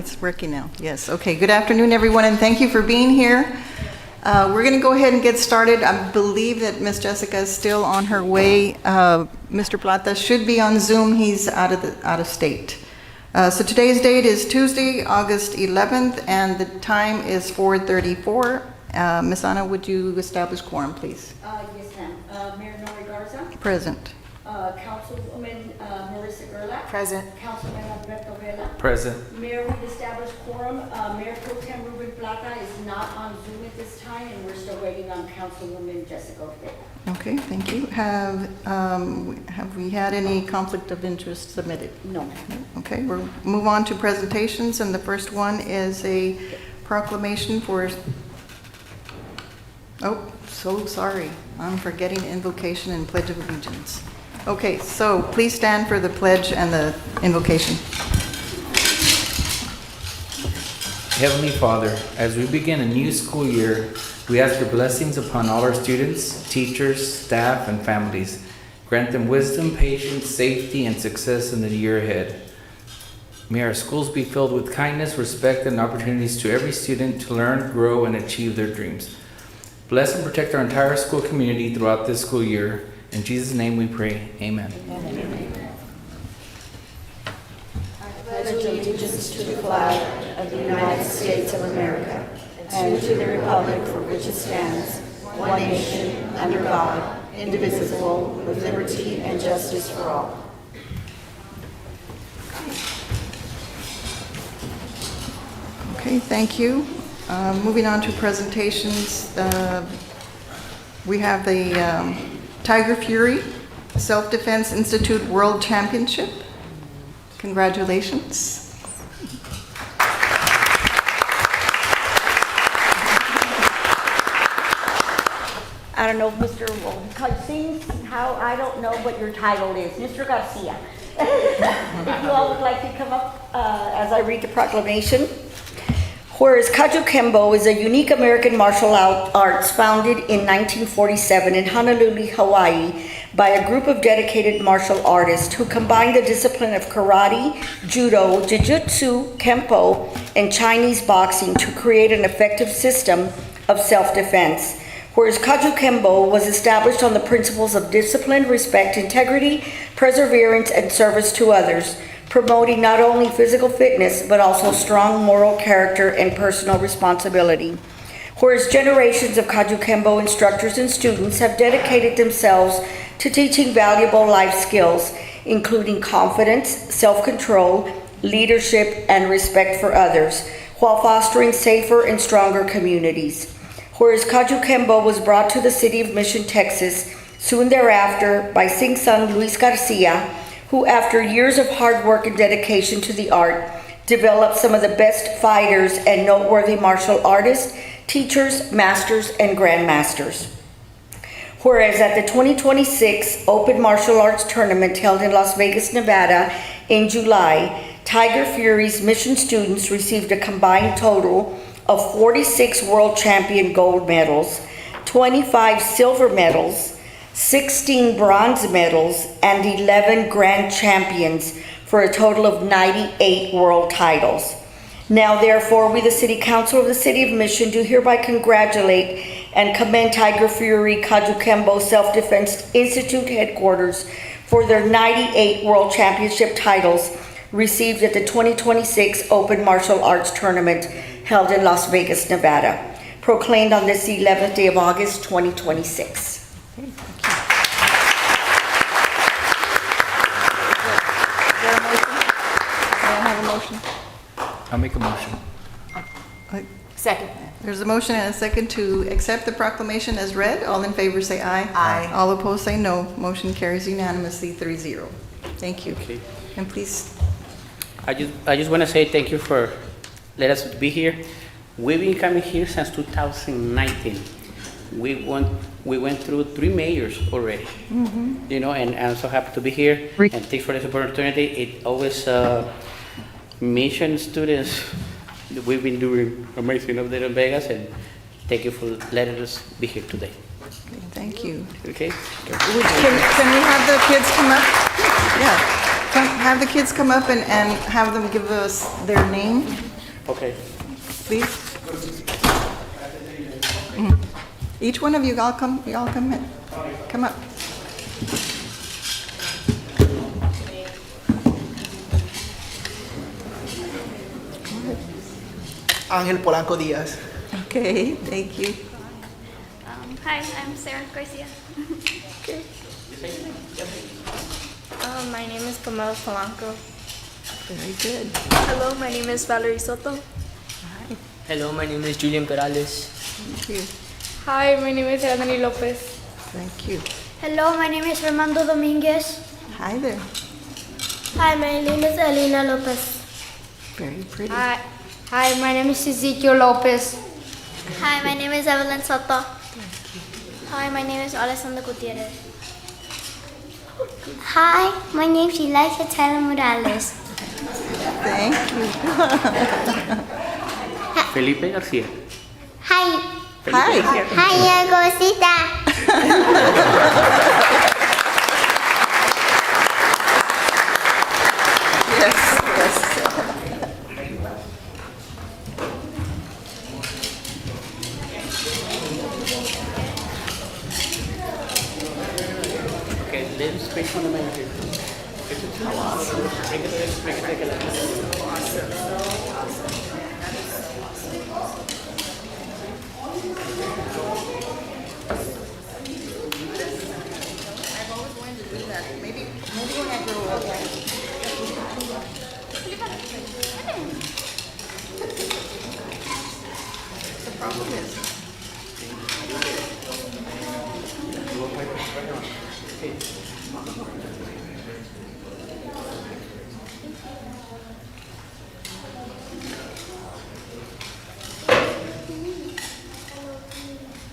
It's working now. Yes. Okay. Good afternoon, everyone, and thank you for being here. We're going to go ahead and get started. I believe that Miss Jessica is still on her way. Mr. Plata should be on Zoom. He's out of state. So today's date is Tuesday, August 11th, and the time is 4:34. Ms. Ana, would you establish quorum, please? Yes, ma'am. Mayor Nori Garza. Present. Councilwoman Marissa Gerlach. Present. Councilman Alberto Vela. Present. Mayor, we've established quorum. Mayor Pro Tem Ruben Plata is not on Zoom at this time, and we're still waiting on Councilwoman Jessica Ortega. Okay, thank you. Have we had any conflict of interest submitted? No. Okay, we'll move on to presentations, and the first one is a proclamation for, oh, so sorry, I'm forgetting invocation and pledge of allegiance. Okay, so please stand for the pledge and the invocation. Heavenly Father, as we begin a new school year, we ask your blessings upon all our students, teachers, staff, and families. Grant them wisdom, patience, safety, and success in the year ahead. May our schools be filled with kindness, respect, and opportunities to every student to learn, grow, and achieve their dreams. Bless and protect our entire school community throughout this school year. In Jesus' name we pray. Amen. I pledge allegiance to the flag of the United States of America and to the republic for which it stands, one nation, under God, indivisible, with liberty and justice for all. Okay, thank you. Moving on to presentations, we have the Tiger Fury Self-Defense Institute World Championship. Congratulations. I don't know if Mr. Seems how I don't know what your title is, Mr. Garcia. If you all would like to come up as I read the proclamation. Whereas Kaju Kembo is a unique American martial arts founded in 1947 in Honolulu, Hawaii, by a group of dedicated martial artists who combine the discipline of karate, judo, jiu-jitsu, kempo, and Chinese boxing to create an effective system of self-defense. Whereas Kaju Kembo was established on the principles of discipline, respect, integrity, perseverance, and service to others, promoting not only physical fitness, but also strong moral character and personal responsibility. Whereas generations of Kaju Kembo instructors and students have dedicated themselves to teaching valuable life skills, including confidence, self-control, leadership, and respect for others, while fostering safer and stronger communities. Whereas Kaju Kembo was brought to the city of Mission, Texas, soon thereafter by Sing Sung Luis Garcia, who after years of hard work and dedication to the art, developed some of the best fighters and noteworthy martial artists, teachers, masters, and grandmasters. Whereas at the 2026 Open Martial Arts Tournament held in Las Vegas, Nevada in July, Tiger Fury's Mission students received a combined total of 46 world champion gold medals, 25 silver medals, 16 bronze medals, and 11 grand champions for a total of 98 world titles. Now, therefore, we, the City Council of the City of Mission, do hereby congratulate and commend Tiger Fury Kaju Kembo Self-Defense Institute headquarters for their 98 World Championship titles received at the 2026 Open Martial Arts Tournament held in Las Vegas, Nevada, proclaimed on this 11th day of August, 2026. I'll make a motion. Second. There's a motion and a second to accept the proclamation as read. All in favor say aye. Aye. All opposed say no. Motion carries unanimously 3-0. Thank you. Okay. And please, I just want to say thank you for letting us be here. We've been coming here since 2019. We went through 3 mayors already. You know, and I'm so happy to be here. And thanks for this opportunity. It always mission students. We've been doing amazing up there in Vegas, and thank you for letting us be here today. thank you. Okay. Can we have the kids come up? Yeah. Have the kids come up and have them give us their name Okay. please. Each one of you, y'all come in. Come up. Ángel Polanco Díaz. Okay, thank you. Hi, I'm Sarah Garcia. My name is Pamela Polanco. Very good. Hello, my name is Valerie Soto. Hello, my name is Julian Perales. Thank you. Hi, my name is Anthony Lopez. Thank you. Hello, my name is Armando Dominguez. Hi there. Hi, my name is Elena Lopez. Very pretty. Hi, my name is Ezekiel Lopez. Hi, my name is Evelyn Soto. Hi, my name is Alessandra Gutierrez. Hi, my name is Elisa Taylor Morales. Thank you. Felipe Garcia. Hi. Hi. Hi, Gosita. Yes, yes. Okay, let us speak on the main here. Maybe when I grow up. The problem is,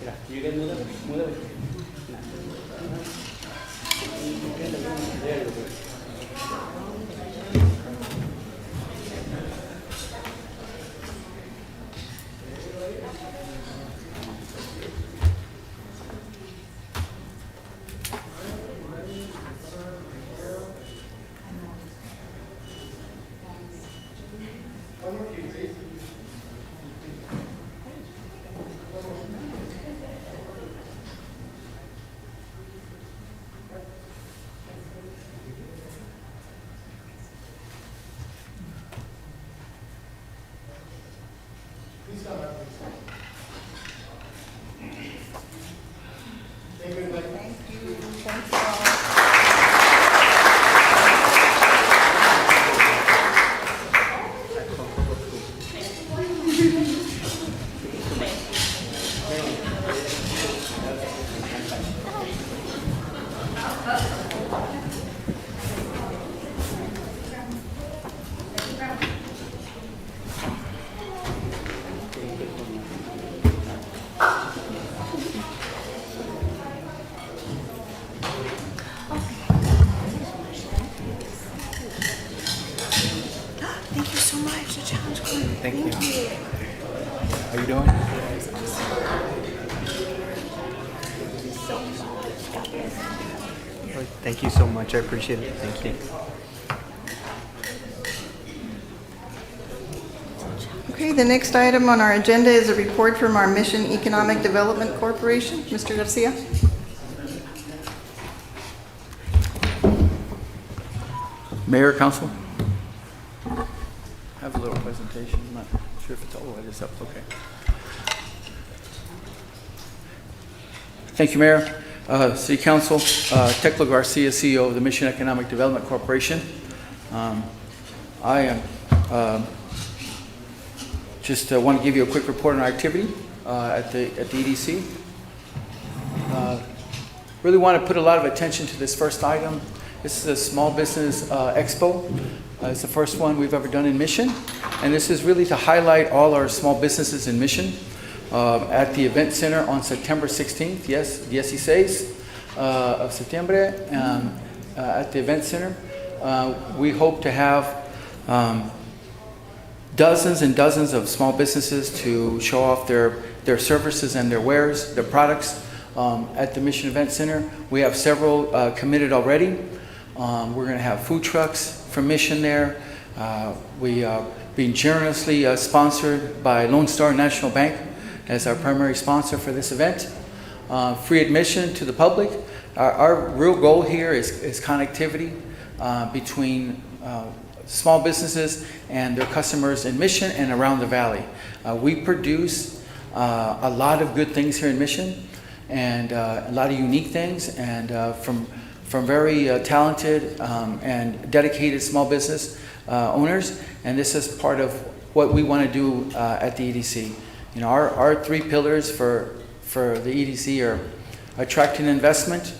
Mira, you can move it. thank you so much. The challenge queen. Thank you. How you doing? Thank you so much. I appreciate it. Thank you. Okay, the next item on our agenda is a report from our Mission Economic Development Corporation. Mr. Garcia? Mayor, Council. I have a little presentation. I'm not sure if it's all the way this up. Okay. Thank you, Mayor. City Council, Tecla Garcia, CEO of the Mission Economic Development Corporation. I am just want to give you a quick report on our activity at the EDC. Really want to put a lot of attention to this first item. This is a Small Business Expo. It's the first one we've ever done in Mission. And this is really to highlight all our small businesses in Mission at the Event Center on September 16th. Yes, 16 of September at the Event Center. We hope to have dozens and dozens of small businesses to show off their services and their wares, their products at the Mission Event Center. We have several committed already. We're going to have food trucks from Mission there. We being generously sponsored by Lone Star National Bank as our primary sponsor for this event. Free admission to the public. Our real goal here is connectivity between small businesses and their customers in Mission and around the valley. We produce a lot of good things here in Mission, and a lot of unique things, and from very talented and dedicated small business owners. And this is part of what we want to do at the EDC. You know, our 3 pillars for the EDC are attracting investment,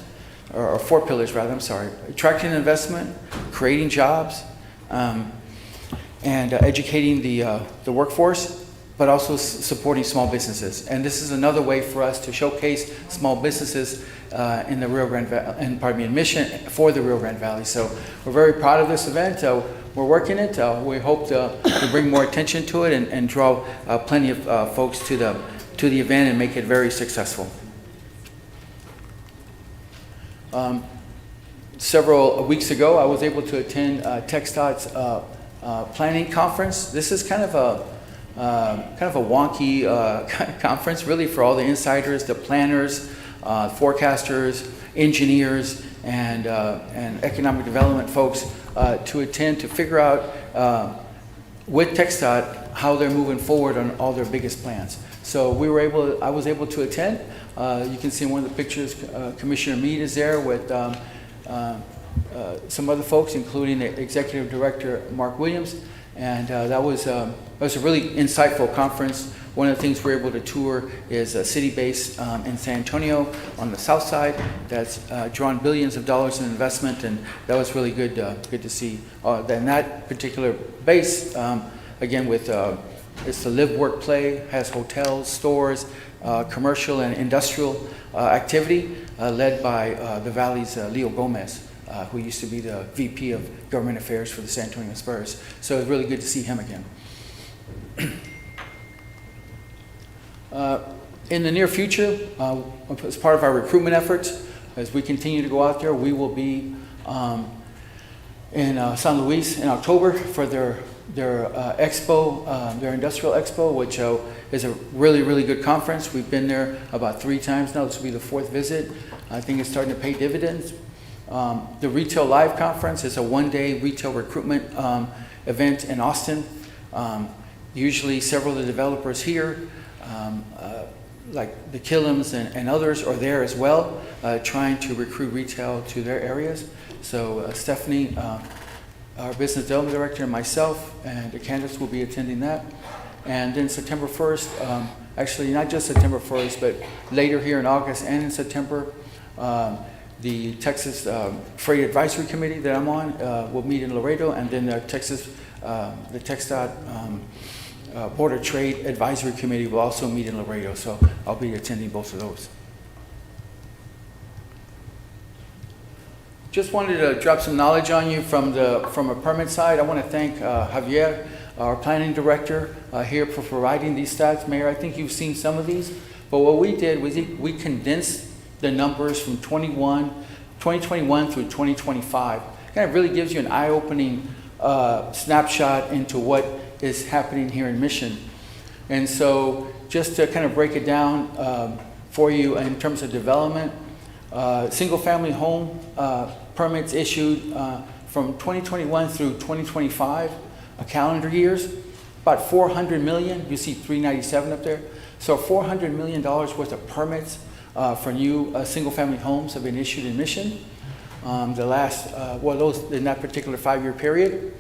or 4 pillars rather, I'm sorry. Attracting investment, creating jobs, and educating the workforce, but also supporting small businesses. And this is another way for us to showcase small businesses in the Rio Grande Valley, in Mission for the Rio Grande Valley. So we're very proud of this event. We're working it. We hope to bring more attention to it and draw plenty of folks to the event and make it very successful. Several weeks ago, I was able to attend TxDOT's planning conference. This is kind of a wonky conference, really, for all the insiders, the planners, forecasters, engineers, and economic development folks to attend to figure out with TxDOT how they're moving forward on all their biggest plans. So I was able to attend. You can see in one of the pictures, Commissioner Meade is there with some other folks, including the Executive Director, Mark Williams. And that was a really insightful conference. One of the things we're able to tour is a city base in San Antonio on the south side that's drawn billions of dollars in investment, and that was really good to see. Then that particular base, again, with it's the live, work, play, has hotels, stores, commercial and industrial activity, led by the Valley's Leo Gomez, who used to be the VP of Government Affairs for the San Antonio Spurs. So it's really good to see him again. In the near future, as part of our recruitment efforts, as we continue to go out there, we will be in San Luis in October for their expo, their industrial expo, which is a really, really good conference. We've been there about 3 times now. This will be the 4th visit. I think it's starting to pay dividends. The Retail Live Conference is a 1-day retail recruitment event in Austin. Usually several of the developers here, like the Killims and others, are there as well, trying to recruit retail to their areas. So Stephanie, our business development director, and myself and Candace will be attending that. And then September 1st, actually not just September 1st, but later here in August and in September, the Texas Freight Advisory Committee that I'm on will meet in Laredo, and then the TxDOT Board of Trade Advisory Committee will also meet in Laredo. So I'll be attending both of those. Just wanted to drop some knowledge on you from a permit side. I want to thank Javier, our planning director, here for providing these stats. Mayor, I think you've seen some of these, but what we did was we condensed the numbers from 2021 through 2025. Kind of really gives you an eye-opening snapshot into what is happening here in Mission. And so just to kind of break it down for you in terms of development, single-family home permits issued from 2021 through 2025, calendar years, about 400 million. You see 397 up there. So $400 million worth of permits for new single-family homes have been issued in Mission. The last, those in that particular 5-year period.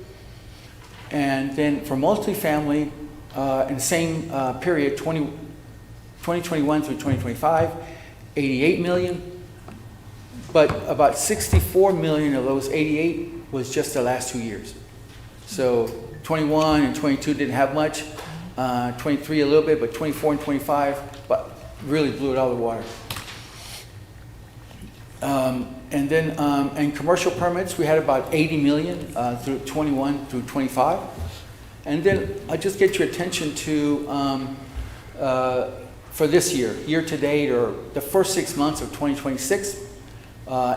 And then for multifamily, in the same period, 2021 through 2025, 88 million. But about 64 million of those 88 was just the last 2 years. So 21 and 22 didn't have much, 23 a little bit, but 24 and 25, but really blew it out of the water. And then in commercial permits, we had about 80 million through 21 through 25. And then I'll just get your attention to, for this year to date, or the first 6 months of 2026,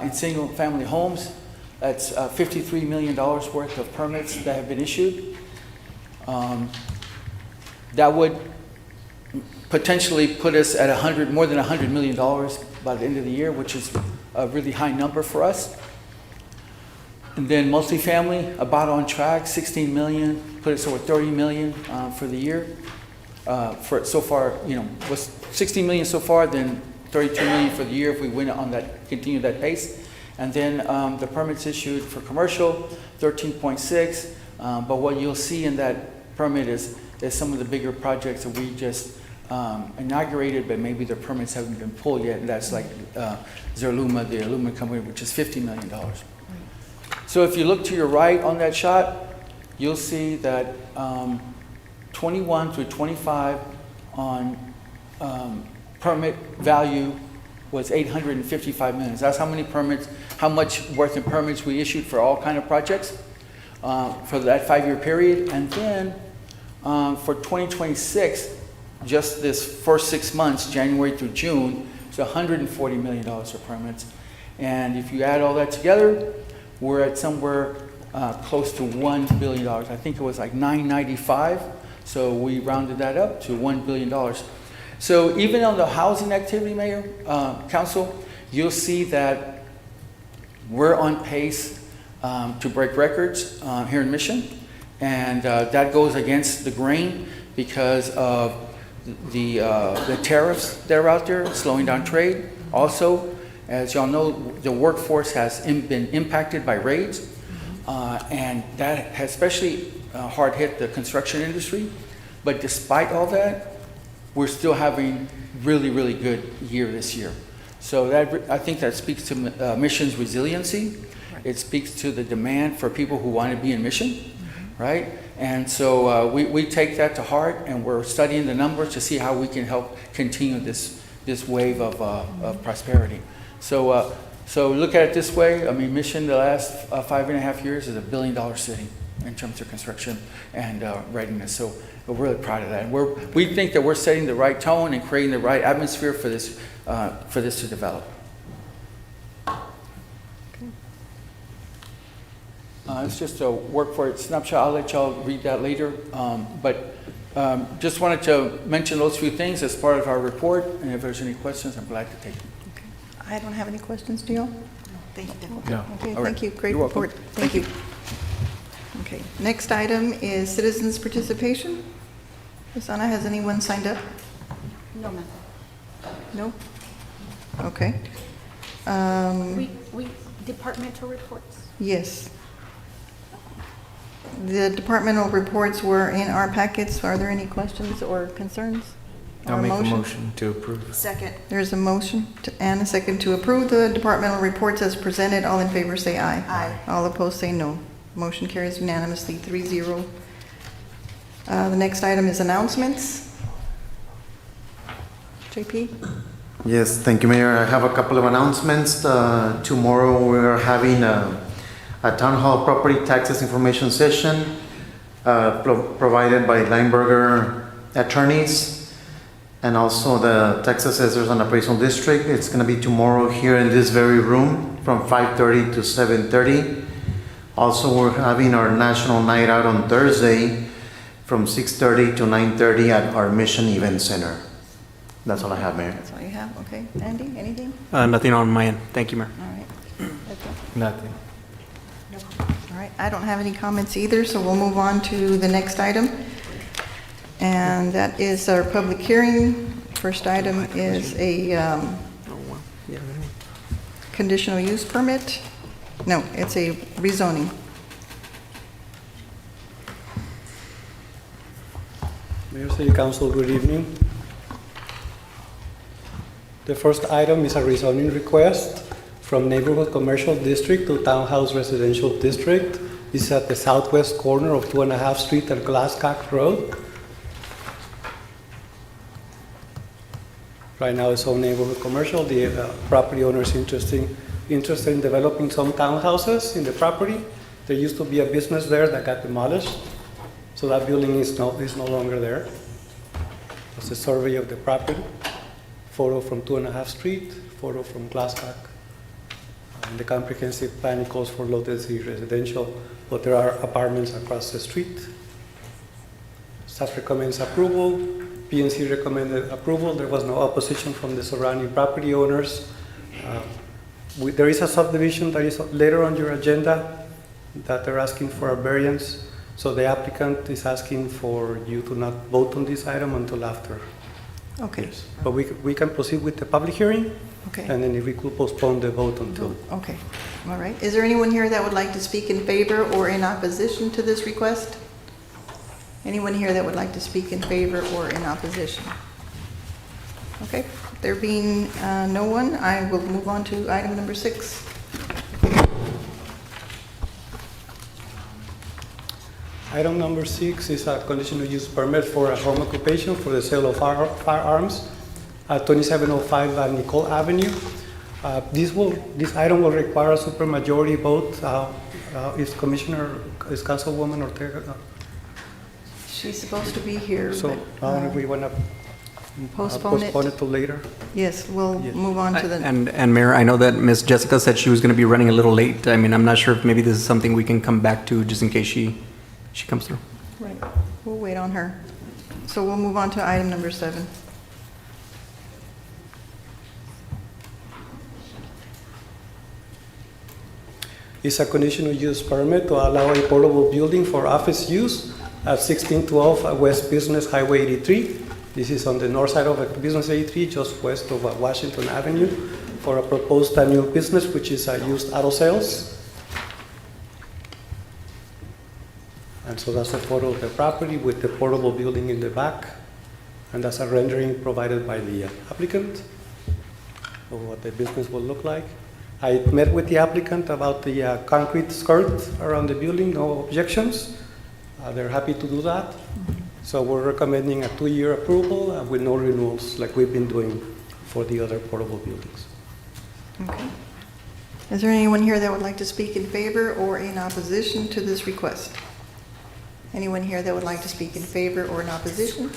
in single family homes, that's $53 million worth of permits that have been issued. That would potentially put us at more than $100 million by the end of the year, which is a really high number for us. And then multifamily, about on track, 16 million, put us over 30 million for the year. For so far, was 16 million so far, then 32 million for the year if we win on that, continue that pace. And then the permits issued for commercial, 13.6. But what you'll see in that permit is some of the bigger projects that we just inaugurated, but maybe the permits haven't been pulled yet. And that's like Zerluma, the aluminum company, which is $50 million. So if you look to your right on that shot, you'll see that 21 through 25 on permit value was 855 million. That's how many permits, how much worth in permits we issued for all kind of projects for that 5-year period. And then for 2026, just this first 6 months, January through June, it's $140 million for permits. And if you add all that together, we're at somewhere close to $1 billion. I think it was like 995. So we rounded that up to $1 billion. So even on the housing activity, Mayor, Council, you'll see that we're on pace to break records here in Mission. And that goes against the grain because of the tariffs that are out there, slowing down trade. Also, as y'all know, the workforce has been impacted by raids. And that has especially hard hit the construction industry. But despite all that, we're still having really, really good year this year. So that, I think that speaks to Mission's resiliency. Right. It speaks to the demand for people who want to be in Mission, right? And so we take that to heart, and we're studying the numbers to see how we can help continue this wave of prosperity. So look at it this way. I mean, Mission the last 5.5 years is $1 billion city in terms of construction and readiness. So we're really proud of that. And we think that we're setting the right tone and creating the right atmosphere for this to develop. It's just a work for it snapshot. I'll let y'all read that later. But just wanted to mention those few things as part of our report. And if there's any questions, I'm glad to take them. I don't have any questions, do you? Thank you. No. Okay, All right. thank you. Great You're report. welcome. Thank you. Okay, next item is citizens' participation. Ms. Ana, has anyone signed up? No, ma'am. No? Okay. We departmental reports. Yes. The departmental reports were in our packets. Are there any questions or concerns? I'll Or make a motion to approve. Second. There's a motion and a second to approve the departmental reports as presented. All in favor say aye. Aye. All opposed say no. Motion carries unanimously, 3-0. The next item is announcements. JP? Yes, thank you, Mayor. I have a couple of announcements. Tomorrow we're having a town hall property taxes information session provided by Lineberger attorneys and also the tax assessors and appraisal district. It's going to be tomorrow here in this very room from 5:30 to 7:30. Also, we're having our national night out on Thursday from 6:30 to 9:30 at our Mission Event Center. That's all I have, Mayor. That's all you have? Okay. Andy, anything? Nothing on my end. Thank you, Mayor. All right. That's all. Nothing. All right, I don't have any comments either, so we'll move on to the next item. And that is our public hearing. First item is a conditional use permit. No, it's a rezoning. Mayor, City Council, good evening. The first item is a rezoning request from Neighborhood Commercial District to Townhouse Residential District. This is at the southwest corner of 2.5 Street and Glasscock Road. Right now it's all neighborhood commercial. The property owner is interested in developing some townhouses in the property. There used to be a business there that got demolished, so that building is no longer there. It's a survey of the property, photo from 2.5 Street, photo from Glasscock. The comprehensive plan calls for low density residential, but there are apartments across the street. Staff recommends approval. PNC recommended approval. There was no opposition from the surrounding property owners. There is a subdivision that is later on your agenda that they're asking for a variance. So the applicant is asking for you to not vote on this item until after. Okay. Yes. But we can proceed with the public hearing. Okay. And then if we could postpone the vote until. Okay, all right. Is there anyone here that would like to speak in favor or in opposition to this request? Anyone here that would like to speak in favor or in opposition? Okay, there being no one, I will move on to item number 6. Item number 6 is a conditional use permit for a home occupation for the sale of firearms at 2705 Nicole Avenue. This item will require a supermajority vote. Is Councilwoman Ortega? She's supposed to be here. So but, we want to postpone it till later. Yes, we'll move on to the. And Mayor, I know that Ms. Jessica said she was going to be running a little late. I mean, I'm not sure if maybe this is something we can come back to just in case she comes through. Right, we'll wait on her. So we'll move on to item number 7. It's a conditional use permit to allow a portable building for office use at 1612 West Business Highway 83. This is on the north side of Business 83, just west of Washington Avenue, for a proposed new business, which is used auto sales. And so that's a photo of the property with the portable building in the back. And that's a rendering provided by the applicant of what the business will look like. I met with the applicant about the concrete skirt around the building, no objections. They're happy to do that. So we're recommending a 2-year approval with no renewals like we've been doing for the other portable buildings. Okay. Is there anyone here that would like to speak in favor or in opposition to this request? Anyone here that would like to speak in favor or in opposition?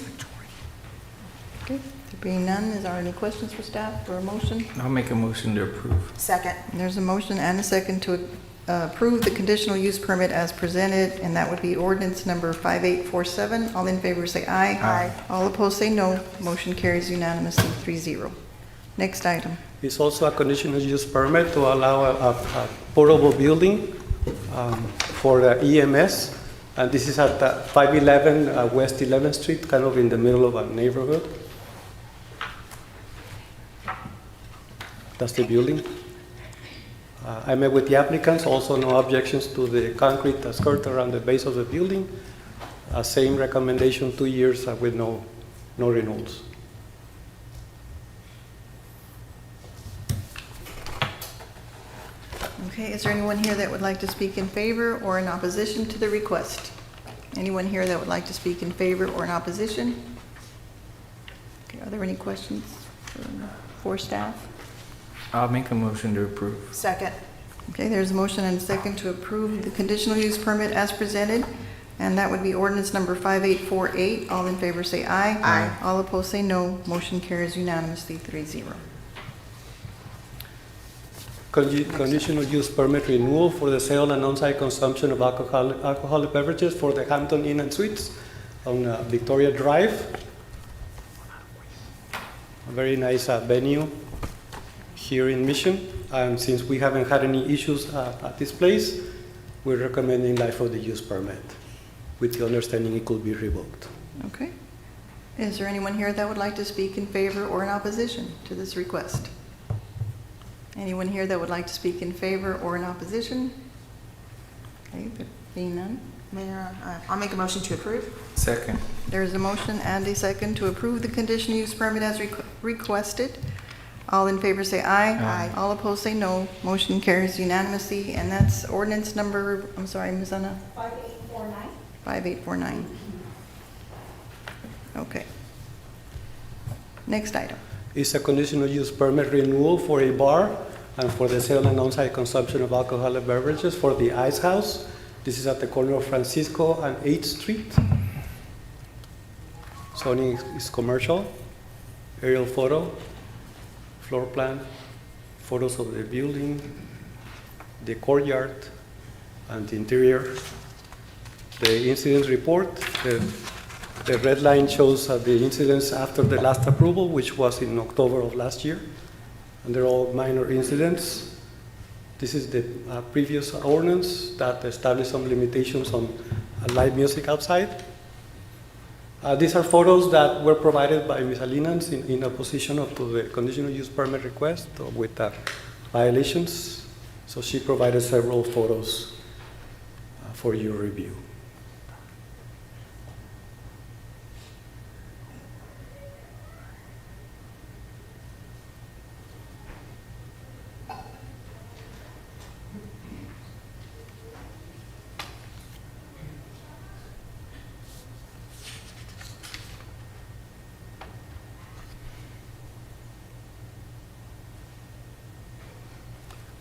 Okay, there being none, is there any questions for staff or a motion? I'll make a motion to approve. Second. There's a motion and a second to approve the conditional use permit as presented, and that would be ordinance number 5847. All in favor say aye. Aye. All opposed say no. Motion carries unanimously 3-0. Next item. It's also a conditional use permit to allow a portable building for the EMS. And this is at 511 West 11th Street, kind of in the middle of a neighborhood. That's the building. I met with the applicants, also no objections to the concrete skirt around the base of the building. Same recommendation, 2 years with no renewals. Okay, is there anyone here that would like to speak in favor or in opposition to the request? Anyone here that would like to speak in favor or in opposition? Okay, are there any questions for staff? I'll make a motion to approve. Second. Okay, there's a motion and a second to approve the conditional use permit as presented, and that would be ordinance number 5848. All in favor say aye. Aye. All opposed say no. Motion carries unanimously 3-0. Conditional use permit renewal for the sale and on-site consumption of alcoholic beverages for the Hampton Inn and Suites on Victoria Drive. A very nice venue here in Mission. And since we haven't had any issues at this place, we're recommending life of the use permit with the understanding it could be revoked. Okay. Is there anyone here that would like to speak in favor or in opposition to this request? Anyone here that would like to speak in favor or in opposition? Okay, there being none. Mayor, I'll make a motion to approve. Second. There is a motion and a second to approve the conditional use permit as requested. All in favor say aye. Aye. All opposed say no. Motion carries unanimously, and that's ordinance number, I'm sorry, Ms. Anna? 5849. 5849. Okay. Next item. It's a conditional use permit renewal for a bar and for the sale and on-site consumption of alcoholic beverages for the Ice House. This is at the corner of Francisco and 8th Street. Zoning is commercial. Aerial photo, floor plan, photos of the building, the courtyard, and the interior. The incident report, the The red line shows the incidents after the last approval, which was in October of last year. And they're all minor incidents. This is the previous ordinance that established some limitations on live music outside. These are photos that were provided by Ms. Alinans in opposition to the conditional use permit request with violations. So she provided several photos for your review.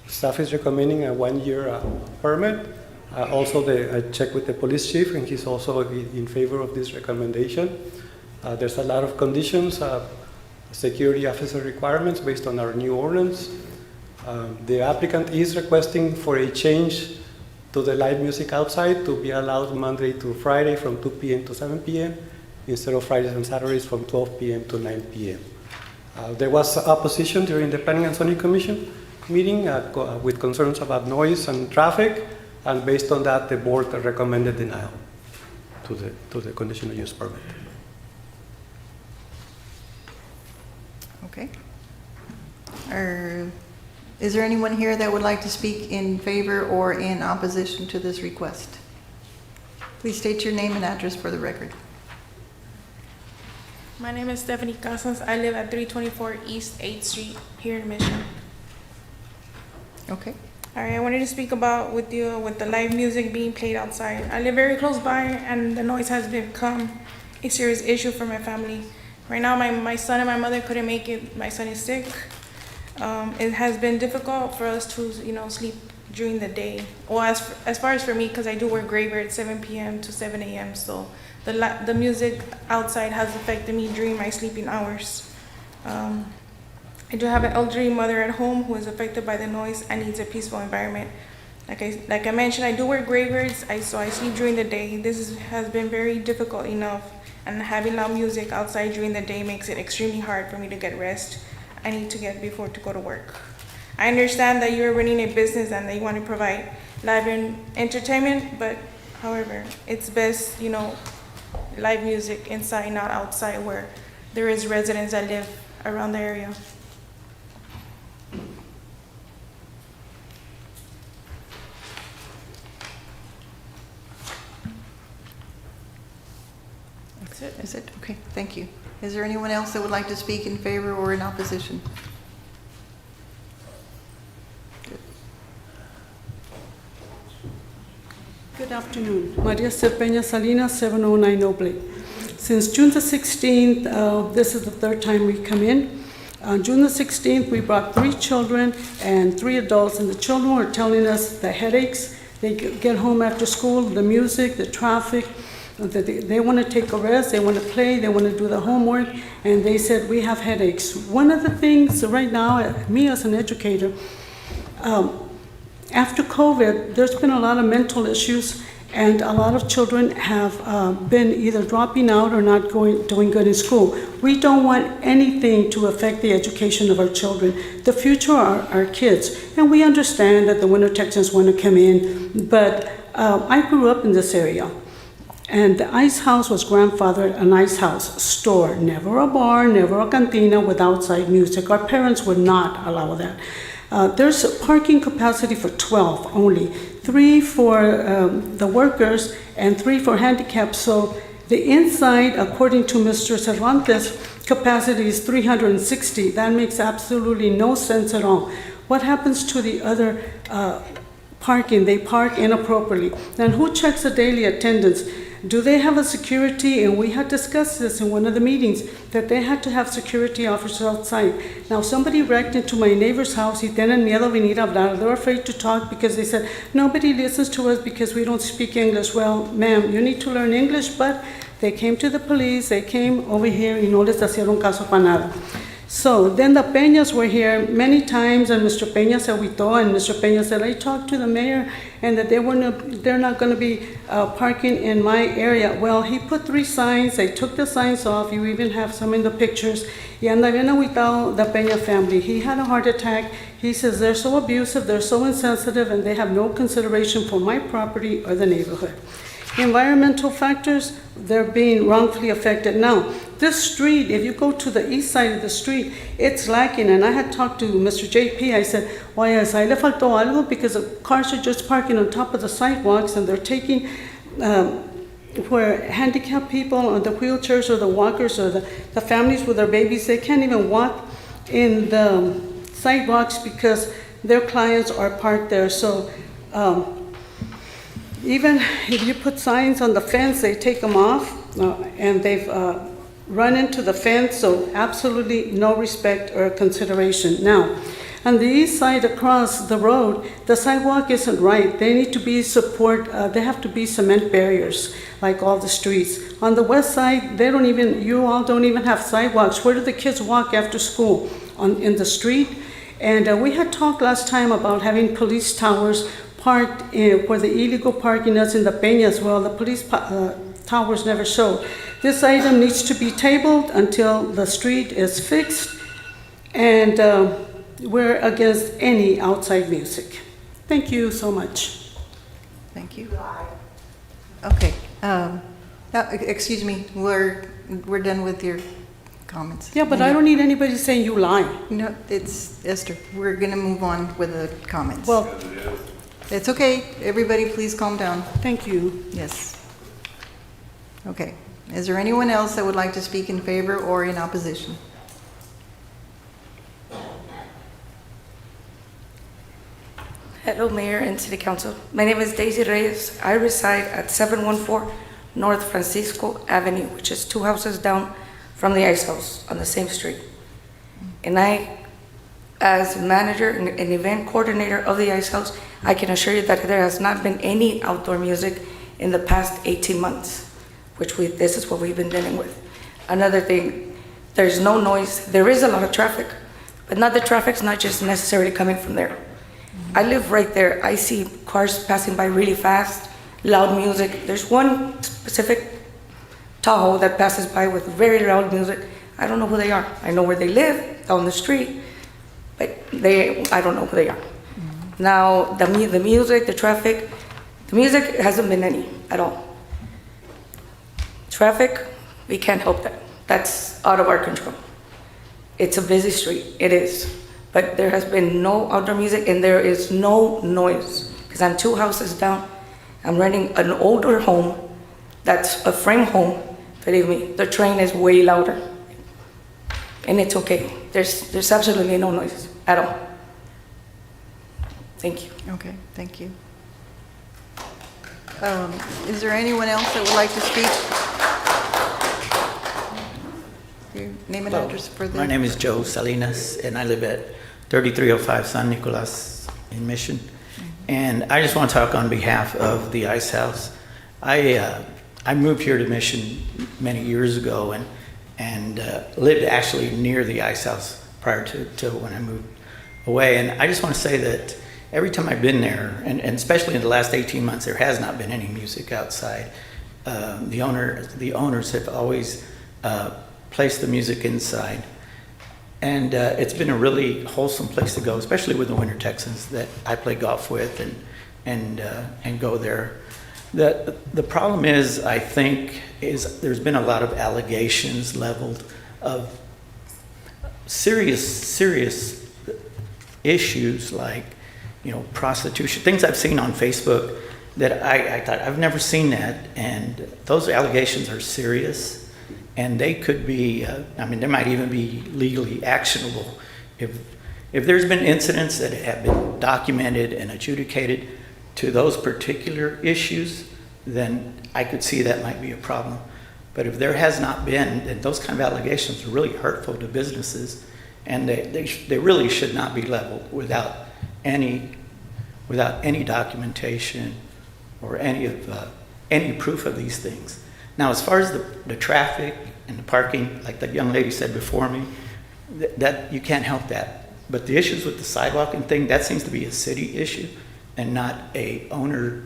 Staff is recommending a 1-year permit. Also, I checked with the police chief, and he's also in favor of this recommendation. There's a lot of conditions, security officer requirements based on our new ordinance. The applicant is requesting for a change to the live music outside to be allowed Monday to Friday from 2 p.m. to 7 p.m. instead of Fridays and Saturdays from 12 p.m. to 9 p.m. There was opposition during the Planning and Zoning Commission meeting with concerns about noise and traffic, and based on that, the board recommended denial to the conditional use permit. Okay. Is there anyone here that would like to speak in favor or in opposition to this request? Please state your name and address for the record. My name is Stephanie Casas. I live at 324 East 8th Street here in Mission. Okay. All right, I wanted to speak about with the live music being played outside. I live very close by, and the noise has become a serious issue for my family. Right now, my son and my mother couldn't make it. My son is sick. It has been difficult for us to, sleep during the day. Well, as far as for me, because I do work graveyard 7 p.m. to 7 a.m. So the music outside has affected me during my sleeping hours. I do have an elderly mother at home who is affected by the noise and needs a peaceful environment. Like I mentioned, I do work graveyards, so I sleep during the day. This has been very difficult enough, and having loud music outside during the day makes it extremely hard for me to get rest. I need to get before to go to work. I understand that you're running a business and that you want to provide live entertainment, but however, it's best, live music inside, not outside, where there is residents that live around the area. That's it. Is it? Okay, thank you. Is there anyone else that would like to speak in favor or in opposition? Good afternoon. Maria Cerpeña Salinas, 709 Oblate. Since June the 16th, this is the third time we come in. On June the 16th, we brought 3 children and 3 adults, and the children were telling us the headaches. They get home after school, the music, the traffic, that they want to take a rest, they want to play, they want to do the homework, and they said, we have headaches. One of the things right now, me as an educator, after COVID, there's been a lot of mental issues, and a lot of children have been either dropping out or not doing good in school. We don't want anything to affect the education of our children. The future are our kids, and we understand that the Winter Texans want to come in, but I grew up in this area. And the Ice House was grandfathered an Ice House store, never a bar, never a cantina with outside music. Our parents would not allow that. There's a parking capacity for 12 only, 3 for the workers and 3 for handicapped. So the inside, according to Mr. Cervantes, capacity is 360. That makes absolutely no sense at all. What happens to the other parking? They park inappropriately. Then who checks the daily attendance? Do they have a security? And we had discussed this in one of the meetings, that they had to have security officers outside. Now, somebody wrecked into my neighbor's house. Y tienen miedo venir a hablar. They're afraid to talk because they said, nobody listens to us because we don't speak English. Well, ma'am, you need to learn English, but they came to the police, they came over here y no les hicieron caso para nada. So then the Peñas were here many times, and Mr. Peña said we thought, and Mr. Peña said, I talked to the mayor, and that they're not gonna be parking in my area. Well, he put 3 signs, they took the signs off, you even have some in the pictures. Y anda bien agüitado the Peña family. He had a heart attack. He says they're so abusive, they're so insensitive, and they have no consideration for my property or the neighborhood. Environmental factors, they're being wrongfully affected. Now, this street, if you go to the east side of the street, it's lacking. And I had talked to Mr. JP. I said, why es ahí le faltó algo? Because the cars are just parking on top of the sidewalks, and they're taking where handicapped people on the wheelchairs or the walkers or the families with their babies, they can't even walk in the sidewalks because their clients are parked there. So even if you put signs on the fence, they take them off, and they've run into the fence, so absolutely no respect or consideration. Now, on the east side across the road, the sidewalk isn't right. They need to be they have to be cement barriers, like all the streets. On the west side, you all don't even have sidewalks. Where do the kids walk after school? In the street? And we had talked last time about having police towers parked where the illegal parking is in the Peñas. Well, the police towers never showed. This item needs to be tabled until the street is fixed, and we're against any outside music. Thank you so much. Thank you. Okay. Excuse me, we're done with your comments. Yeah, but I don't need anybody saying you lie. No, it's Esther. We're gonna move on with the comments. Well, it's okay. Everybody, please calm down. thank you. Yes. Okay. Is there anyone else that would like to speak in favor or in opposition? Hello, Mayor and City Council. My name is Daisy Reyes. I reside at 714 North Francisco Avenue, which is 2 houses down from the Ice House on the same street. And I, as manager and event coordinator of the Ice House, I can assure you that there has not been any outdoor music in the past 18 months, this is what we've been dealing with. Another thing, there's no noise. There is a lot of traffic, but the traffic's not just necessarily coming from there. I live right there. I see cars passing by really fast, loud music. There's one specific Tahoe that passes by with very loud music. I don't know who they are. I know where they live, down the street, but I don't know who they are. Now, the music, the traffic, the music hasn't been any at all. Traffic, we can't help that. That's out of our control. It's a busy street, it is. But there has been no outdoor music, and there is no noise. Because I'm 2 houses down. I'm renting an older home that's a frame home. Believe me, the train is way louder. And it's okay. There's absolutely no noise at all. Thank you. Okay, thank you. Is there anyone else that would like to speak? Your name and address for the... My name is Joe Salinas, and I live at 3305 San Nicolas in Mission. And I just want to talk on behalf of the Ice House. I moved here to Mission many years ago and lived actually near the Ice House prior to when I moved away. And I just want to say that every time I've been there, and especially in the last 18 months, there has not been any music outside. The owners have always placed the music inside. And it's been a really wholesome place to go, especially with the Winter Texans that I play golf with and go there. The problem is, I think, there's been a lot of allegations leveled of serious issues like, prostitution, things I've seen on Facebook that I thought, I've never seen that. And those allegations are serious. And they could be, they might even be legally actionable. If there's been incidents that have been documented and adjudicated to those particular issues, then I could see that might be a problem. But if there has not been, then those kind of allegations are really hurtful to businesses, and they really should not be leveled without any documentation or any proof of these things. Now, as far as the traffic and the parking, like the young lady said before me, that you can't help that. But the issues with the sidewalking thing, that seems to be a city issue and not a owner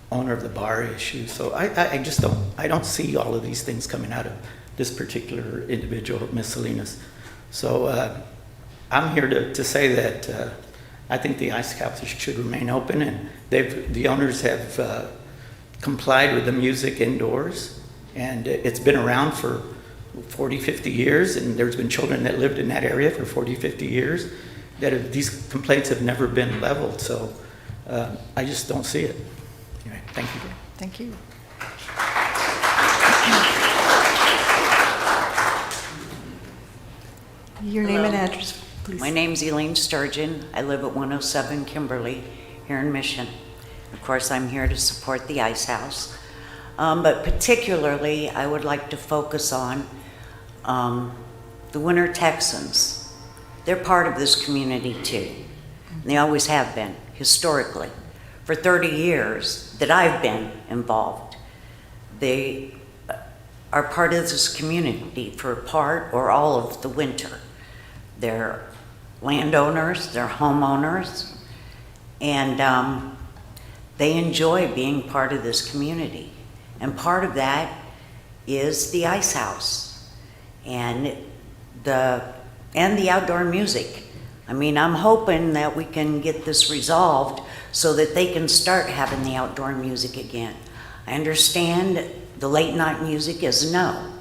of the bar issue. So I just don't see all of these things coming out of this particular individual, Ms. Salinas. So I'm here to say that I think the ice caps should remain open, and the owners have complied with the music indoors, and it's been around for 40, 50 years, and there's been children that lived in that area for 40, 50 years these complaints have never been leveled. So I just don't see it. Anyway, thank you. Thank you. Your name and address, please. My name's Elaine Sturgeon. I live at 107 Kimberly here in Mission. Of course, I'm here to support the Ice House. But particularly, I would like to focus on the Winter Texans. They're part of this community too. And they always have been, historically. For 30 years that I've been involved, they are part of this community for part or all of the winter. They're landowners, they're homeowners, and they enjoy being part of this community. And part of that is the Ice House and the outdoor music. I mean, I'm hoping that we can get this resolved so that they can start having the outdoor music again. I understand the late night music is no,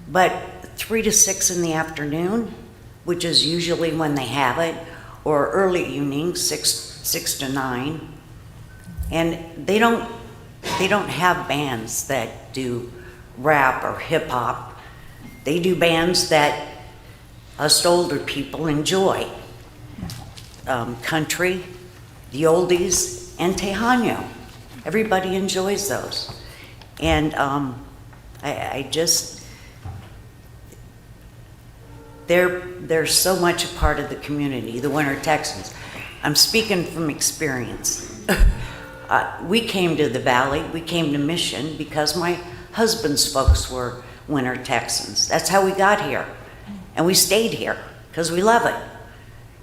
but 3 to 6 in the afternoon, which is usually when they have it, or early evening, 6 to 9, and they don't have bands that do rap or hip hop. They do bands that us older people enjoy. Country, the oldies, and Tejano. Everybody enjoys those. And they're so much a part of the community, the Winter Texans. I'm speaking from experience. We came to the Valley, we came to Mission because my husband's folks were Winter Texans. That's how we got here. And we stayed here because we love it.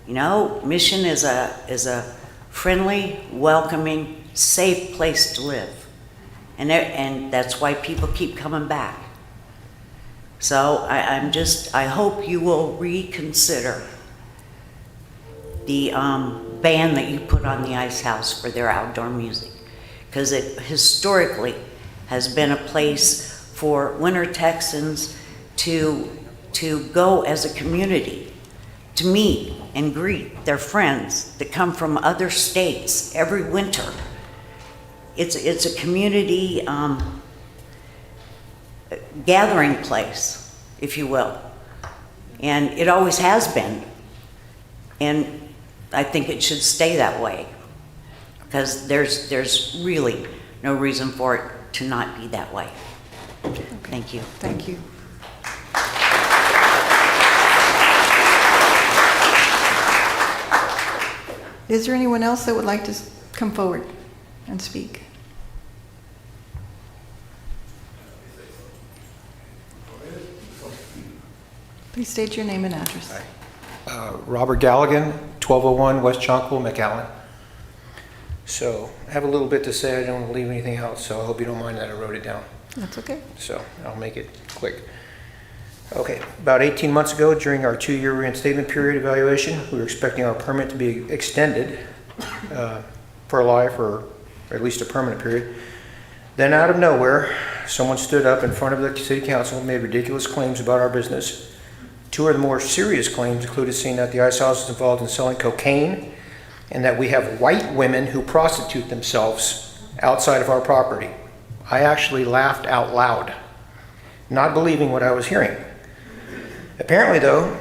You know, Mission is a friendly, welcoming, safe place to live. And that's why people keep coming back. So I hope you will reconsider the ban that you put on the Ice House for their outdoor music, because it historically has been a place for Winter Texans to go as a community, to meet and greet their friends that come from other states every winter. It's a community gathering place, if you will. And it always has been. And I think it should stay that way, because there's really no reason for it to not be that way. Okay. Thank you. Thank you. Is there anyone else that would like to come forward and speak? Please state your name and address. Robert Galligan, 1201 West Jonquil, McAllen. So I have a little bit to say. I don't want to leave anything out, so I hope you don't mind that I wrote it down. That's okay. So I'll make it quick. Okay, about 18 months ago, during our 2-year reinstatement period evaluation, we were expecting our permit to be extended for life, or at least a permanent period. Then out of nowhere, someone stood up in front of the city council and made ridiculous claims about our business. 2 of the more serious claims included saying that the Ice House is involved in selling cocaine and that we have white women who prostitute themselves outside of our property. I actually laughed out loud, not believing what I was hearing. Apparently, though,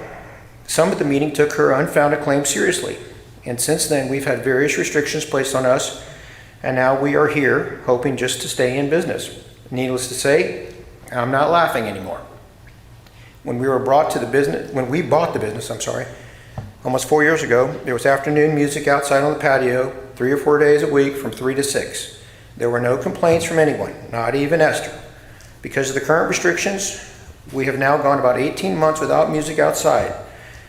some at the meeting took her unfounded claim seriously, and since then we've had various restrictions placed on us, and now we are here hoping just to stay in business. Needless to say, I'm not laughing anymore. When we bought the business, almost 4 years ago, there was afternoon music outside on the patio 3 or 4 days a week from 3 to 6. There were no complaints from anyone, not even Esther. Because of the current restrictions, we have now gone about 18 months without music outside.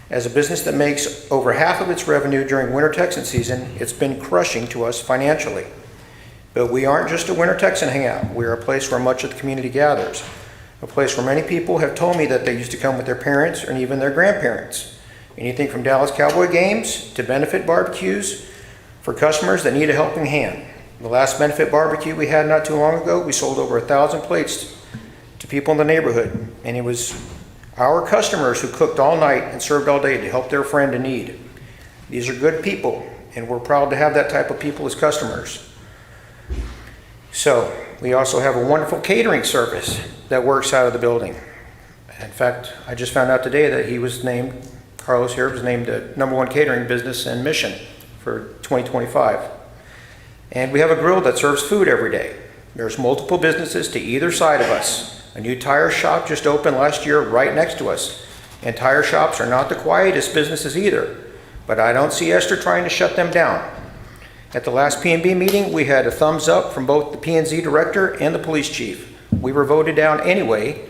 As a business that makes over half of its revenue during winter Texan season, it's been crushing to us financially. But we aren't just a winter Texan hangout. We're a place where much of the community gathers. A place where many people have told me that they used to come with their parents or even their grandparents. Anything from Dallas Cowboy games to benefit barbecues for customers that need a helping hand. The last benefit barbecue we had not too long ago, we sold over 1,000 plates to people in the neighborhood. And it was our customers who cooked all night and served all day to help their friend in need. These are good people, and we're proud to have that type of people as customers. So, we also have a wonderful catering service that works out of the building. In fact, I just found out today that he was named, Carlos here was named the #1 catering business in Mission for 2025. And we have a grill that serves food every day. There's multiple businesses to either side of us. A new tire shop just opened last year right next to us. And tire shops are not the quietest businesses either. But I don't see Esther trying to shut them down. At the last P&B meeting, we had a thumbs up from both the P&Z director and the police chief. We were voted down anyway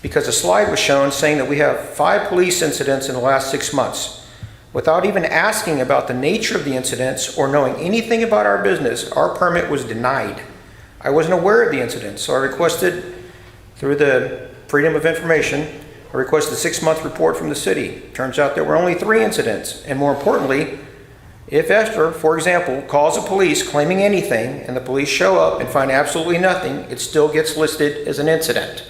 because a slide was shown saying that we have 5 police incidents in the last 6 months. Without even asking about the nature of the incidents or knowing anything about our business, our permit was denied. I wasn't aware of the incidents, so I requested, through the Freedom of Information, I requested a 6-month report from the city. Turns out there were only 3 incidents, and more importantly, if Esther, for example, calls the police claiming anything and the police show up and find absolutely nothing, it still gets listed as an incident.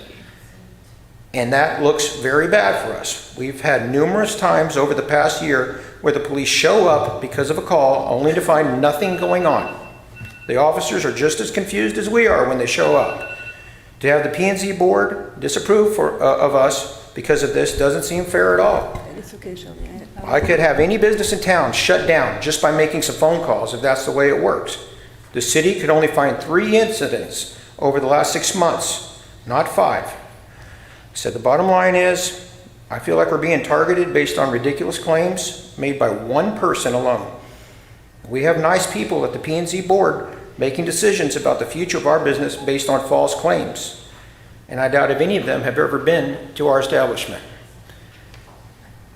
And that looks very bad for us. We've had numerous times over the past year where the police show up because of a call only to find nothing going on. The officers are just as confused as we are when they show up. To have the P&Z board disapprove of us because of this doesn't seem fair at all. I could have any business in town shut down just by making some phone calls if that's the way it works. The city could only find 3 incidents over the last 6 months, not 5. So the bottom line is, I feel like we're being targeted based on ridiculous claims made by one person alone. We have nice people at the P&Z board making decisions about the future of our business based on false claims. And I doubt if any of them have ever been to our establishment.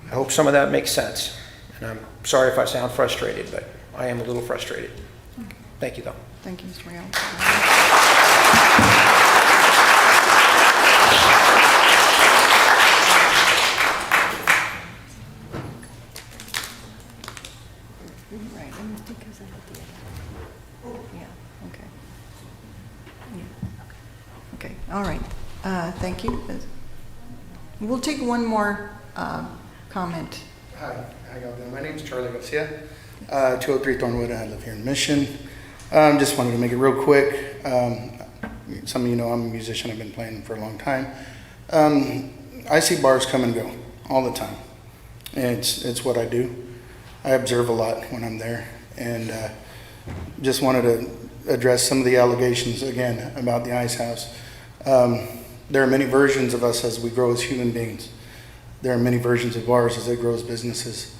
I hope some of that makes sense. And I'm sorry if I sound frustrated, but I am a little frustrated. Thank you, though. Thank you, Mr. Real. Right, and because I had the other. Yeah, okay. Yeah, okay, all right. Thank you. We'll take one more comment. Hi, how y'all doing? My name is Charlie Garcia, 203 Thornwood. I live here in Mission. Just wanted to make it real quick. Some of you know I'm a musician. I've been playing for a long time. I see bars come and go all the time. It's what I do. I observe a lot when I'm there, and just wanted to address some of the allegations again about the Ice House. There are many versions of us as we grow as human beings. There are many versions of bars as they grow as businesses.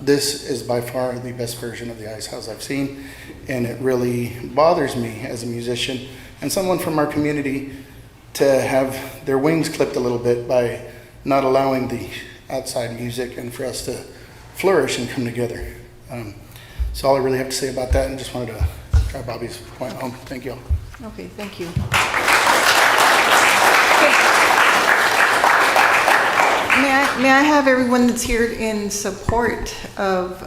This is by far the best version of the Ice House I've seen, and it really bothers me as a musician and someone from our community to have their wings clipped a little bit by not allowing the outside music and for us to flourish and come together. That's all I really have to say about that, and just wanted to drive Bobby's point home. Thank you all. Okay, thank you. May I have everyone that's here in support of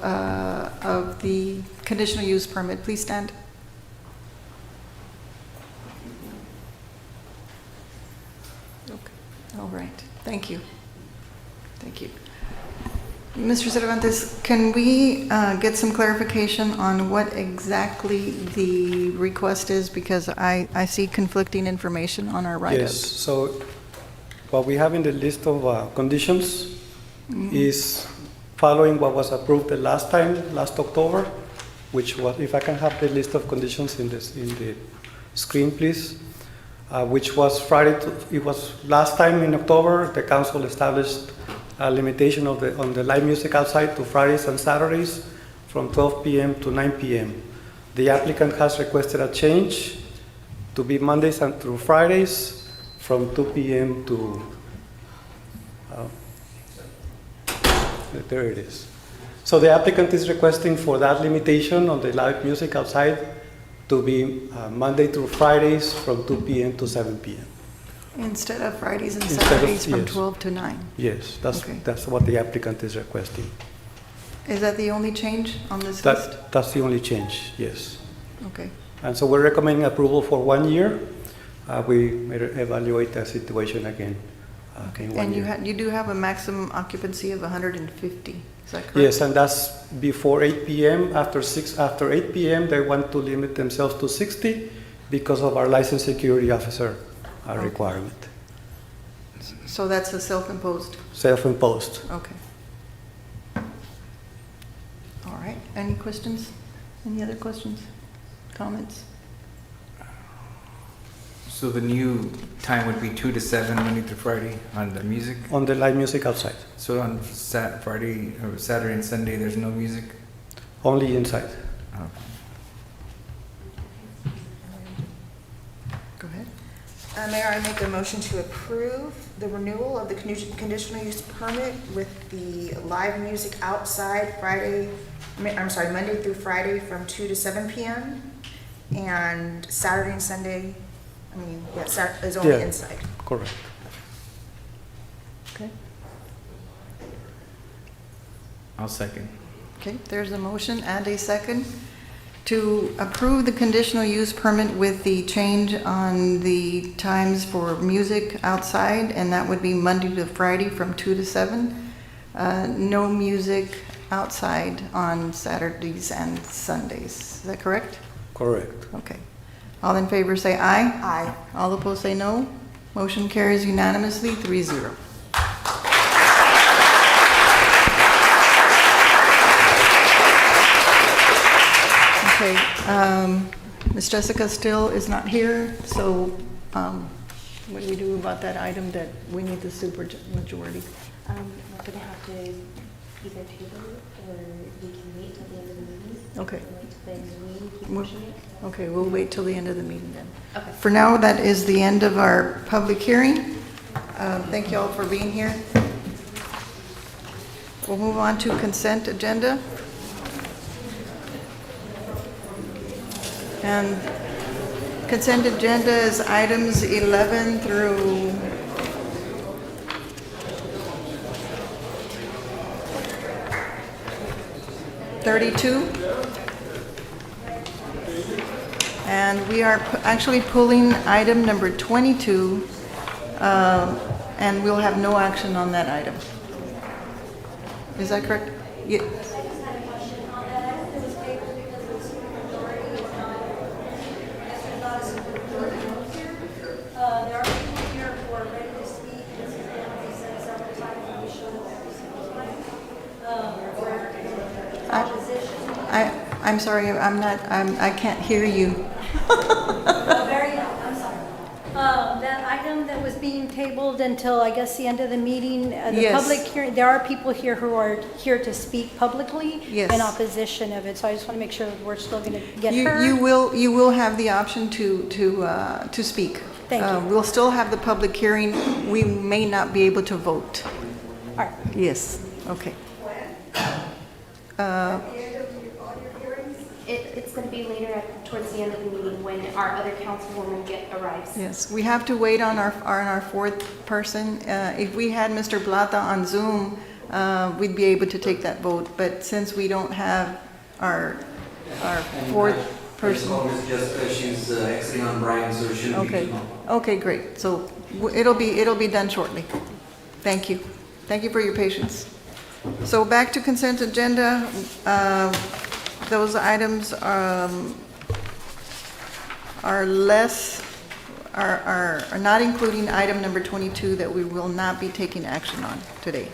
the conditional use permit, please stand. Okay. All right, thank you. Thank you. Mr. Cervantes, can we get some clarification on what exactly the request is? Because I see conflicting information on our write-up. Yes, so what we have in the list of conditions is following what was approved the last time, last October, which was, if I can have the list of conditions in the screen, please, which was it was last time in October, the council established a limitation on the live music outside to Fridays and Saturdays from 12 p.m. to 9 p.m. The applicant has requested a change to be Mondays and through Fridays from 2 p.m. to there it is. So the applicant is requesting for that limitation on the live music outside to be Monday through Fridays from 2 p.m. to 7 p.m. Instead of Fridays and Instead of- Saturdays from yes. 12 to 9. Yes, Okay. that's what the applicant is requesting. Is that the only change on this list? That's the only change, yes. Okay. And so we're recommending approval for 1 year. We may evaluate the situation again in 1 And year. you do have a maximum occupancy of 150, is that correct? Yes, and that's before 8 p.m. After 8 p.m., they want to limit themselves to 60 because of our licensed security officer requirement. So that's a self-imposed? Self-imposed. Okay. All right. Any questions? Any other questions? Comments? So the new time would be 2 to 7, Monday through Friday on the music? On the live music outside. So on Friday, or Saturday and Sunday, there's no music? Only inside. Okay. Go ahead. Mayor, I make a motion to approve the renewal of the conditional use permit with the live music outside Monday through Friday from 2 to 7 p.m. and Saturday and Sunday, is only Yeah. inside. Correct. Okay. I'll second. Okay, there's a motion and a second to approve the conditional use permit with the change on the times for music outside, and that would be Monday to Friday from 2 to 7. No music outside on Saturdays and Sundays. Is that correct? Correct. Okay. All in favor say aye. Aye. All opposed say no. Motion carries unanimously, 3-0. Okay, Ms. Jessica still is not here, so what do we do about that item that we need the super majority? We're gonna have to either table it or we can wait till the end of the meeting. Okay. Wait till the end of the meeting, keep We'll- pushing it. Okay, we'll wait till the end of the meeting then. Okay. For now, that is the end of our public hearing. Thank you all for being here. We'll move on to consent agenda. And consent agenda is items 11 through 32. And we are actually pulling item number 22, and we'll have no action on that item. Is that correct? Ye- There are people here who are ready to speak. This has been, like I said, several times, and we showed up every single time. I'm sorry, I can't hear you. I'm sorry. That item that was being tabled until, I guess, the end of the meeting, the Yes. public hearing, there are people here who are here to speak publicly Yes. in opposition of it, so I just want to make sure that we're still going to get You heard. you will have the option to speak. Thank you. We'll still have the public hearing. We may not be able to vote. All right. Yes, okay. It's going to be later towards the end of the meeting when our other councilwoman arrives. Yes, we have to wait on our fourth person. If we had Mr. Plata on Zoom, we'd be able to take that vote, but since we don't have our fourth person. Jessica, she's exiting on Brian, so it shouldn't be Okay, too long. okay, great. So it'll be done shortly. Thank you. Thank you for your patience. So back to consent agenda. Those items are not including item number 22 that we will not be taking action on today.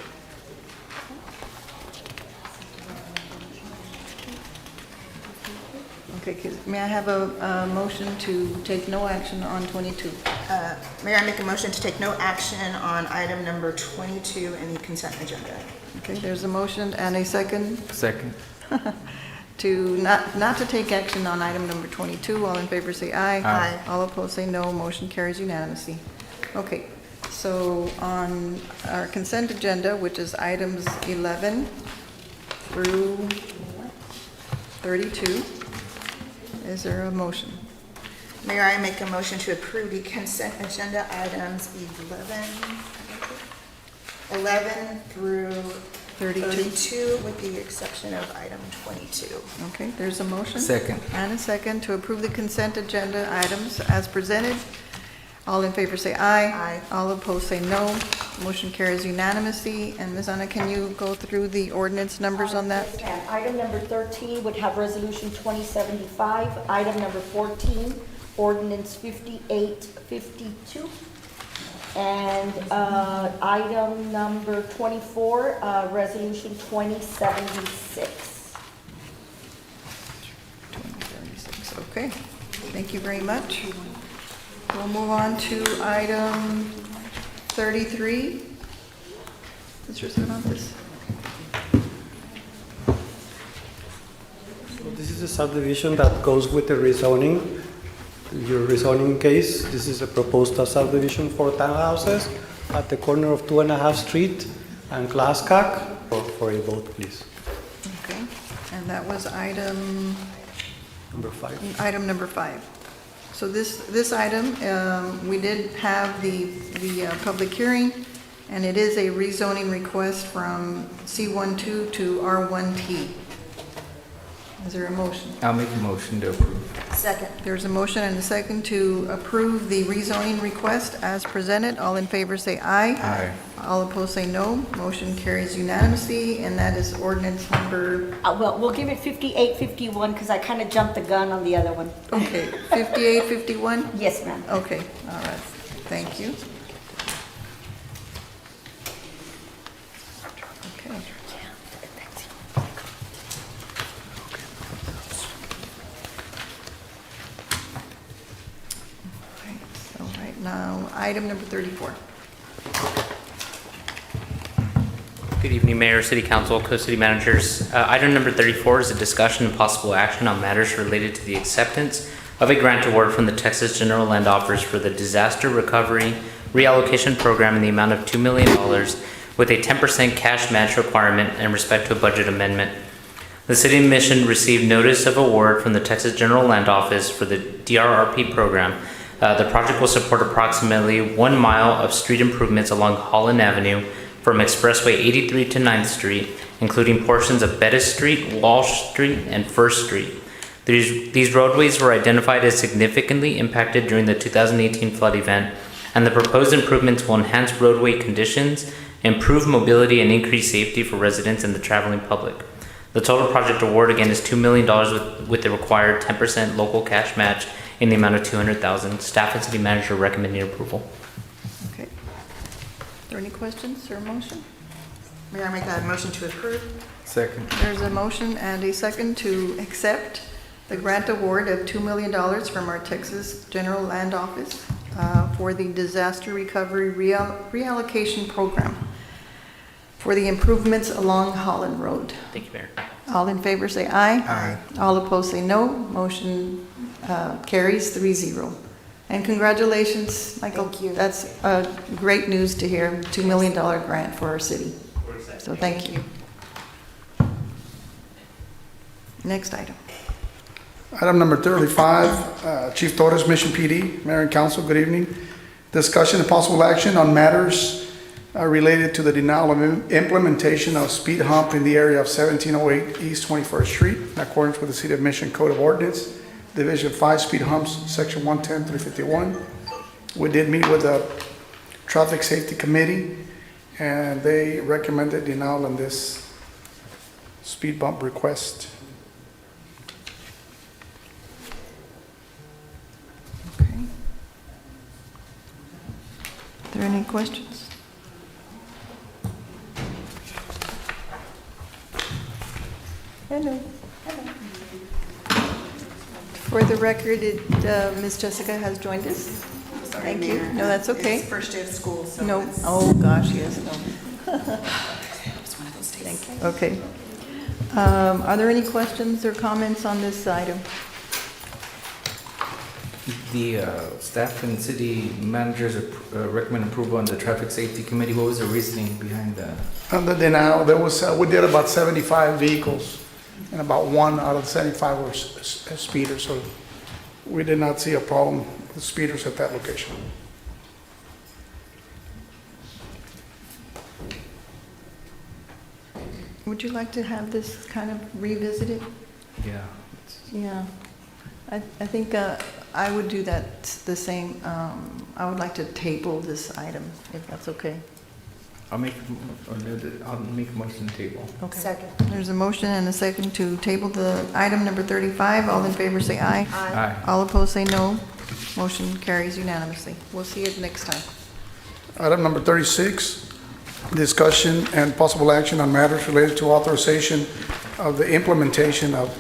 Okay, may I have a motion to take no action on 22? Mayor, I make a motion to take no action on item number 22 in the consent agenda. Okay, there's a motion and a second. Second. To not to take action on item number 22. All in favor say aye. Aye. All opposed say no. Motion carries unanimously. Okay, So on our consent agenda, which is items 11 through 32, is there a motion? Mayor, I make a motion to approve the consent agenda items 11 through 32, with the exception of item 22. Okay, there's a motion. Second. And a second to approve the consent agenda items as presented. All in favor say aye. Aye. All opposed say no. Motion carries unanimously. And Ms. Ana, can you go through the ordinance numbers on that? Yes, ma'am. Item number 13 would have Resolution 2075. Item number 14, Ordinance 5852. And item number 24, Resolution 2076. 2036, okay. Thank you very much. We'll move on to item 33. Mr. Cervantes. This is a subdivision that goes with the rezoning. Your rezoning case, this is a proposed subdivision for townhouses at the corner of 2.5 Street and Glasscock. For a vote, please. Okay, and that was item Number 5. Item number 5. So this item, we did have the public hearing, and it is a rezoning request from C12 to R1T. Is there a motion? I'll make a motion to approve. Second. There's a motion and a second to approve the rezoning request as presented. All in favor say aye. Aye. All opposed say no. Motion carries unanimously, and that is ordinance number, Well, we'll give it 5851 because I kind of jumped the gun on the other one. okay, 5851? Yes, ma'am. Okay, all right, thank you. Okay. So right now, item number 34. Good evening, Mayor, City Council, Co-City Managers. Item number 34 is a discussion and possible action on matters related to the acceptance of a grant award from the Texas General Land Office for the Disaster Recovery Reallocation Program in the amount of $2 million with a 10% cash match requirement in respect to a budget amendment. The City of Mission received notice of award from the Texas General Land Office for the DRRP program. The project will support approximately 1 mile of street improvements along Holland Avenue from Expressway 83 to 9th Street, including portions of Bettis Street, Walsh Street, and First Street. These roadways were identified as significantly impacted during the 2018 flood event, and the proposed improvements will enhance roadway conditions, improve mobility, and increase safety for residents and the traveling public. The total project award again is $2 million with the required 10% local cash match in the amount of $200,000. Staff and City Manager recommending approval. Okay. Are there any questions or motion? Mayor, I make that motion to approve. Second. There's a motion and a second to accept the grant award of $2 million from our Texas General Land Office for the Disaster Recovery Reallocation Program for the improvements along Holland Road. Thank you, Mayor. All in favor say aye. Aye. All opposed say no. Motion carries 3-0. And congratulations, Michael. Thank you. That's great news to hear, $2 million grant for our city. So thank you. Next item. Item number 35, Chief Torres, Mission PD, Mayor and Council, good evening. Discussion and possible action on matters related to the denial of implementation of speed hump in the area of 1708 East 21st Street in accordance with the City of Mission Code of Ordinance, Division 5 Speed Humps, Section 110-351. We did meet with the Traffic Safety Committee, and they recommended denial on this speed bump request. Okay. Are there any questions? Hello. For the record, Ms. Jessica has joined us. Sorry, Thank you. Mayor. No, that's okay. It's first day of school, so No, it's- oh gosh, yes, no. It's one of those days. Thank you. Okay. Are there any questions or comments on this item? The staff and city managers recommend approval on the traffic safety committee. What was the reasoning behind that? On the denial, there was, we did about 75 vehicles, and about 1 out of the 75 were speeders, so we did not see a problem with speeders at that location. Would you like to have this kind of revisited? Yeah. Yeah. I think I would do that the same. I would like to table this item, if that's okay. I'll make a motion to table. Okay. Second. There's a motion and a second to table the item number 35. All in favor say aye. Aye. All opposed say no. Motion carries unanimously. We'll see you next time. Item number 36, discussion and possible action on matters related to authorization of the implementation of,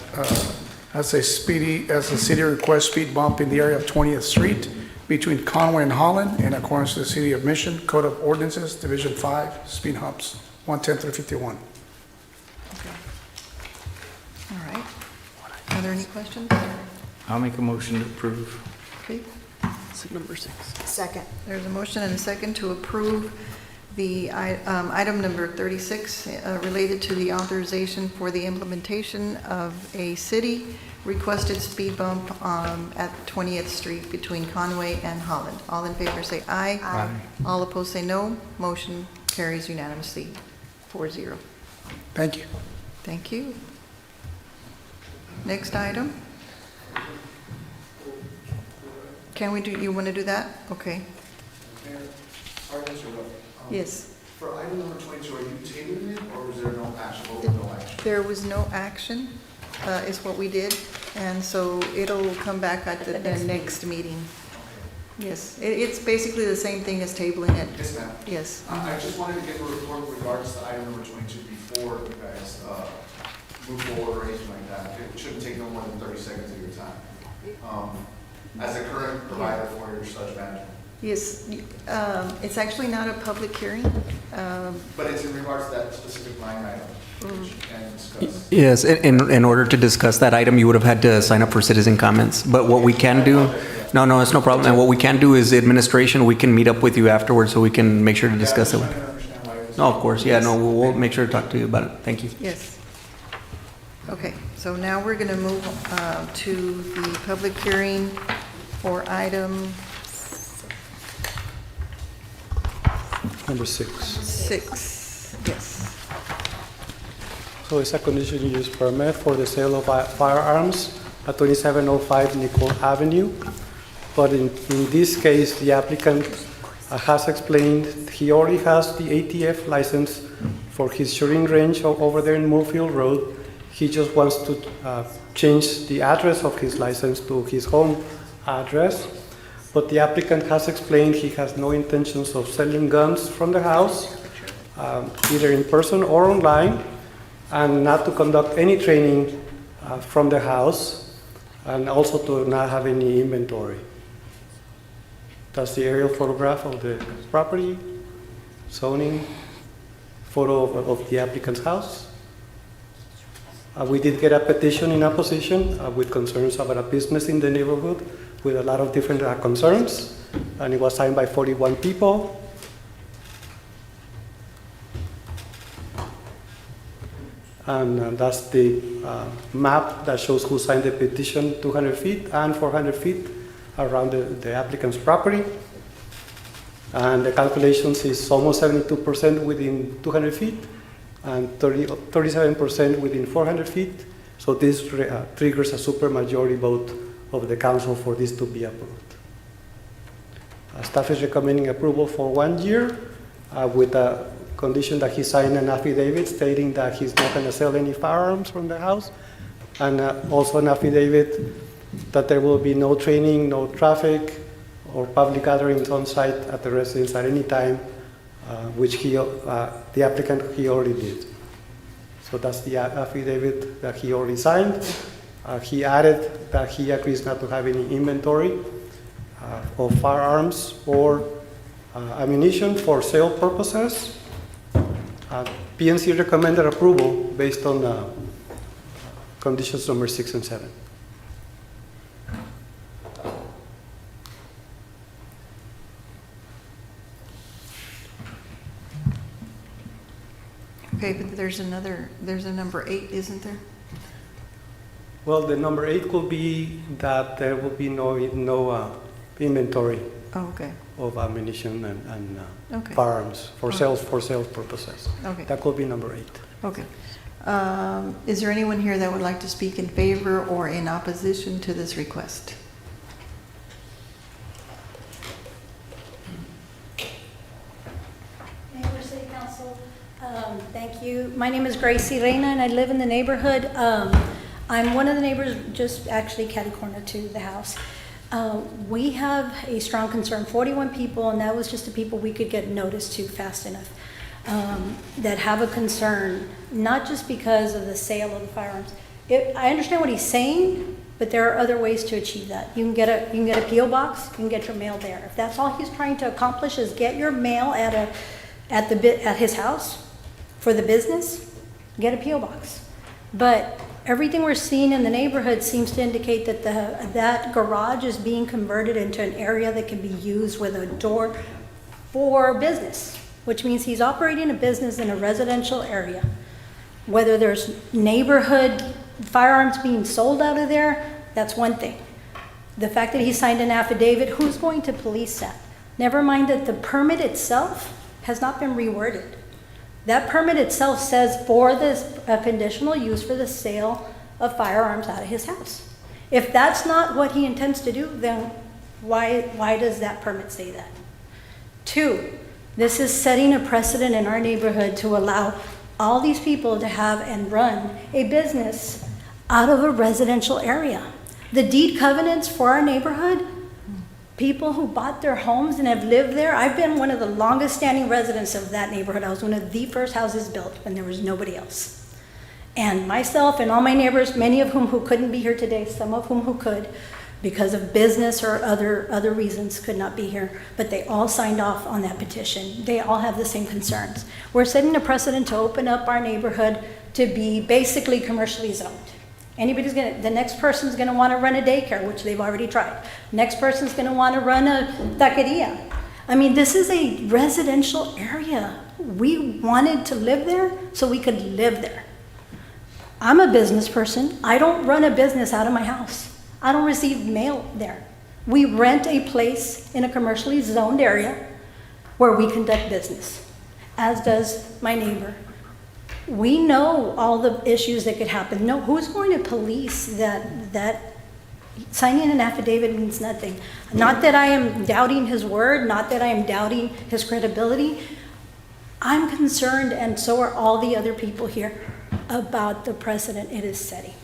as a city request speed bump in the area of 20th Street between Conway and Holland in accordance to the City of Mission Code of Ordinances, Division 5, speed humps, 110 through 51. All right. Are there any questions? I'll make a motion to approve. Okay. Number 6. Second. There's a motion and a second to approve the item number 36 related to the authorization for the implementation of a city requested speed bump at 20th Street between Conway and Holland. All in favor say aye. Aye. All opposed say no. Motion carries unanimously, 4-0. Thank you. Thank you. Next item. Can we do, you want to do that? Okay. Mayor, sorry to interrupt. Yes. For item number 22, are you tabling it, or was there no action, or no action? There was no action, is what we did, and so it'll come back at the next meeting. Yes, it's basically the same thing as tabling it. Yes, ma'am. Yes. I just wanted to get a report with regards to item number 22 before you guys move forward or anything like that. It shouldn't take no more than 30 seconds of your time. As a current provider for your sludge management. Yes, it's actually not a public hearing. But it's in regards to that specific line item, which you can discuss. Yes, in order to discuss that item, you would have had to sign up for citizen comments. But what we can do, no, it's no problem. And what we can do is administration, we can meet up with you afterwards so we can make sure to discuss it. No, of course, yeah, no, we'll make sure to talk to you about it. Thank you. Yes. Okay, so now we're going to move to the public hearing for item Number 6. 6. Yes. So it's a conditional use permit for the sale of firearms at 2705 Nicole Avenue. But in this case, the applicant has explained he already has the ATF license for his shooting range over there in Moorfield Road. He just wants to change the address of his license to his home address. But the applicant has explained he has no intentions of selling guns from the house, either in person or online, and not to conduct any training from the house, and also to not have any inventory. That's the aerial photograph of the property, zoning, photo of the applicant's house. We did get a petition in opposition with concerns about a business in the neighborhood with a lot of different concerns, and it was signed by 41 people. And that's the map that shows who signed the petition, 200 feet and 400 feet around the applicant's property. And the calculations is almost 72% within 200 feet and 37% within 400 feet. So this triggers a supermajority vote of the council for this to be approved. Staff is recommending approval for 1 year with a condition that he sign an affidavit stating that he's not going to sell any firearms from the house, and also an affidavit that there will be no training, no traffic, or public gatherings on site at the residence at any time, which the applicant already did. So that's the affidavit that he already signed. He added that he agrees not to have any inventory of firearms or ammunition for sale purposes. PNC recommended approval based on conditions number 6 and 7. Okay, but there's a number 8, isn't there? Well, the number 8 could be that there will be no inventory Oh, okay. of ammunition and Okay. firearms for Oh. sales purposes. Okay. That could be number 8. Okay. Is there anyone here that would like to speak in favor or in opposition to this request? Mayor, City Council, thank you. My name is Gracie Reina, and I live in the neighborhood. I'm one of the neighbors just actually catty corner to the house. We have a strong concern, 41 people, and that was just the people we could get notice to fast enough, that have a concern, not just because of the sale of the firearms. I understand what he's saying, but there are other ways to achieve that. You can get a P.O. box, you can get your mail there. If that's all he's trying to accomplish is get your mail at his house for the business, get a P.O. box. But everything we're seeing in the neighborhood seems to indicate that that garage is being converted into an area that can be used with a door for business, which means he's operating a business in a residential area. Whether there's neighborhood firearms being sold out of there, that's one thing. The fact that he signed an affidavit, who's going to police that? Never mind that the permit itself has not been reworded. That permit itself says for this conditional use for the sale of firearms out of his house. If that's not what he intends to do, then why does that permit say that? 2, this is setting a precedent in our neighborhood to allow all these people to have and run a business out of a residential area. The deed covenants for our neighborhood, people who bought their homes and have lived there, I've been one of the longest standing residents of that neighborhood. I was one of the first houses built when there was nobody else. And myself and all my neighbors, many of whom who couldn't be here today, some of whom who could, because of business or other reasons could not be here, but they all signed off on that petition. They all have the same concerns. We're setting a precedent to open up our neighborhood to be basically commercially zoned. The next person's gonna wanna run a daycare, which they've already tried. Next person's gonna wanna run a taqueria. I mean, this is a residential area. We wanted to live there so we could live there. I'm a business person. I don't run a business out of my house. I don't receive mail there. We rent a place in a commercially zoned area where we conduct business, as does my neighbor. We know all the issues that could happen. No, who's going to police that signing an affidavit means nothing. Not that I am doubting his word, not that I am doubting his credibility. I'm concerned, and so are all the other people here, about the precedent it is setting.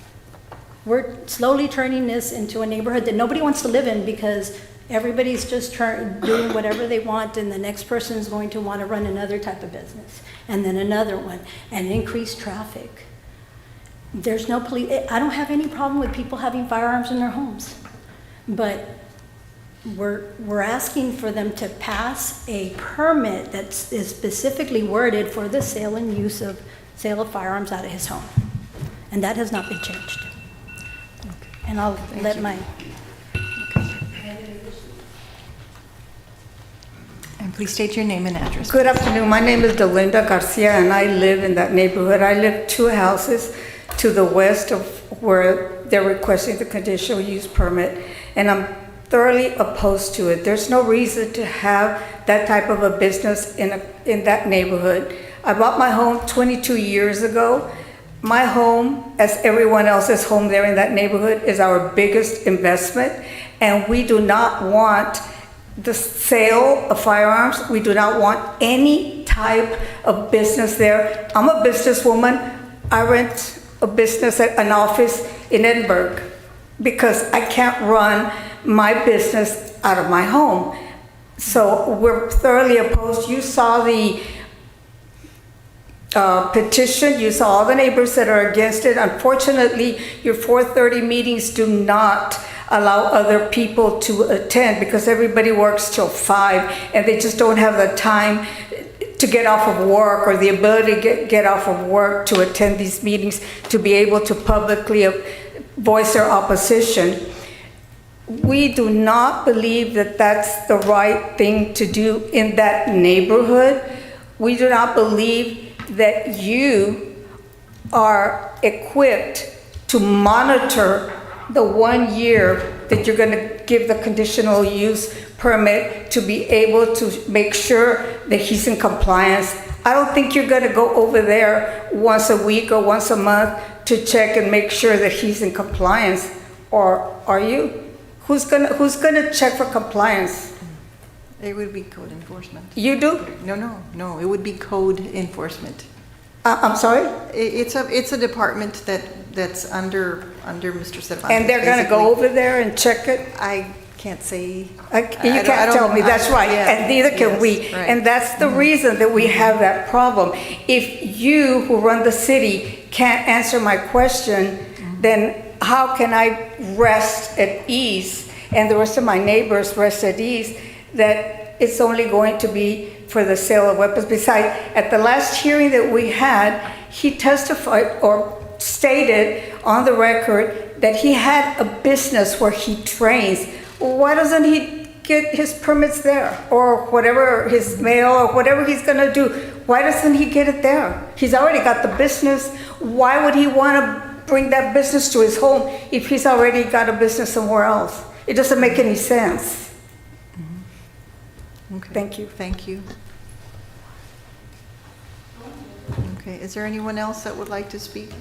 We're slowly turning this into a neighborhood that nobody wants to live in because everybody's just doing whatever they want, and the next person is going to want to run another type of business, and then another one, and increase traffic. There's no police. I don't have any problem with people having firearms in their homes, but we're asking for them to pass a permit that is specifically worded for the sale of firearms out of his home, and that has not been changed. And I'll let my. And please state your name and address. Good afternoon. My name is Delinda Garcia, and I live in that neighborhood. I live 2 houses to the west of where they're requesting the conditional use permit, and I'm thoroughly opposed to it. There's no reason to have that type of a business in that neighborhood. I bought my home 22 years ago. My home, as everyone else's home there in that neighborhood, is our biggest investment, and we do not want the sale of firearms. We do not want any type of business there. I'm a businesswoman. I rent a business at an office in Edinburgh because I can't run my business out of my home. So we're thoroughly opposed. You saw the petition. You saw all the neighbors that are against it. Unfortunately, your 4:30 meetings do not allow other people to attend because everybody works till 5 and they just don't have the time to get off of work or the ability to get off of work to attend these meetings, to be able to publicly voice their opposition. We do not believe that that's the right thing to do in that neighborhood. We do not believe that you are equipped to monitor the 1 year that you're going to give the conditional use permit to be able to make sure that he's in compliance. I don't think you're going to go over there once a week or once a month to check and make sure that he's in compliance, or are you? Who's gonna check for compliance? It would be code enforcement. You do? No, it would be code enforcement. I'm sorry? It's a department that's under Mr. Cervantes. And they're gonna go over there and check it? I can't say. You can't tell me, that's right, and neither can we. Right. And that's the reason that we have that problem. If you, who run the city, can't answer my question, then how can I rest at ease, and the rest of my neighbors rest at ease, that it's only going to be for the sale of weapons? Besides, at the last hearing that we had, he testified or stated on the record that he had a business where he trains. Why doesn't he get his permits there, or whatever, his mail, or whatever he's gonna do? Why doesn't he get it there? He's already got the business. Why would he wanna bring that business to his home if he's already got a business somewhere else? It doesn't make any sense. Okay. Thank you. Thank you. Okay, is there anyone else that would like to speak?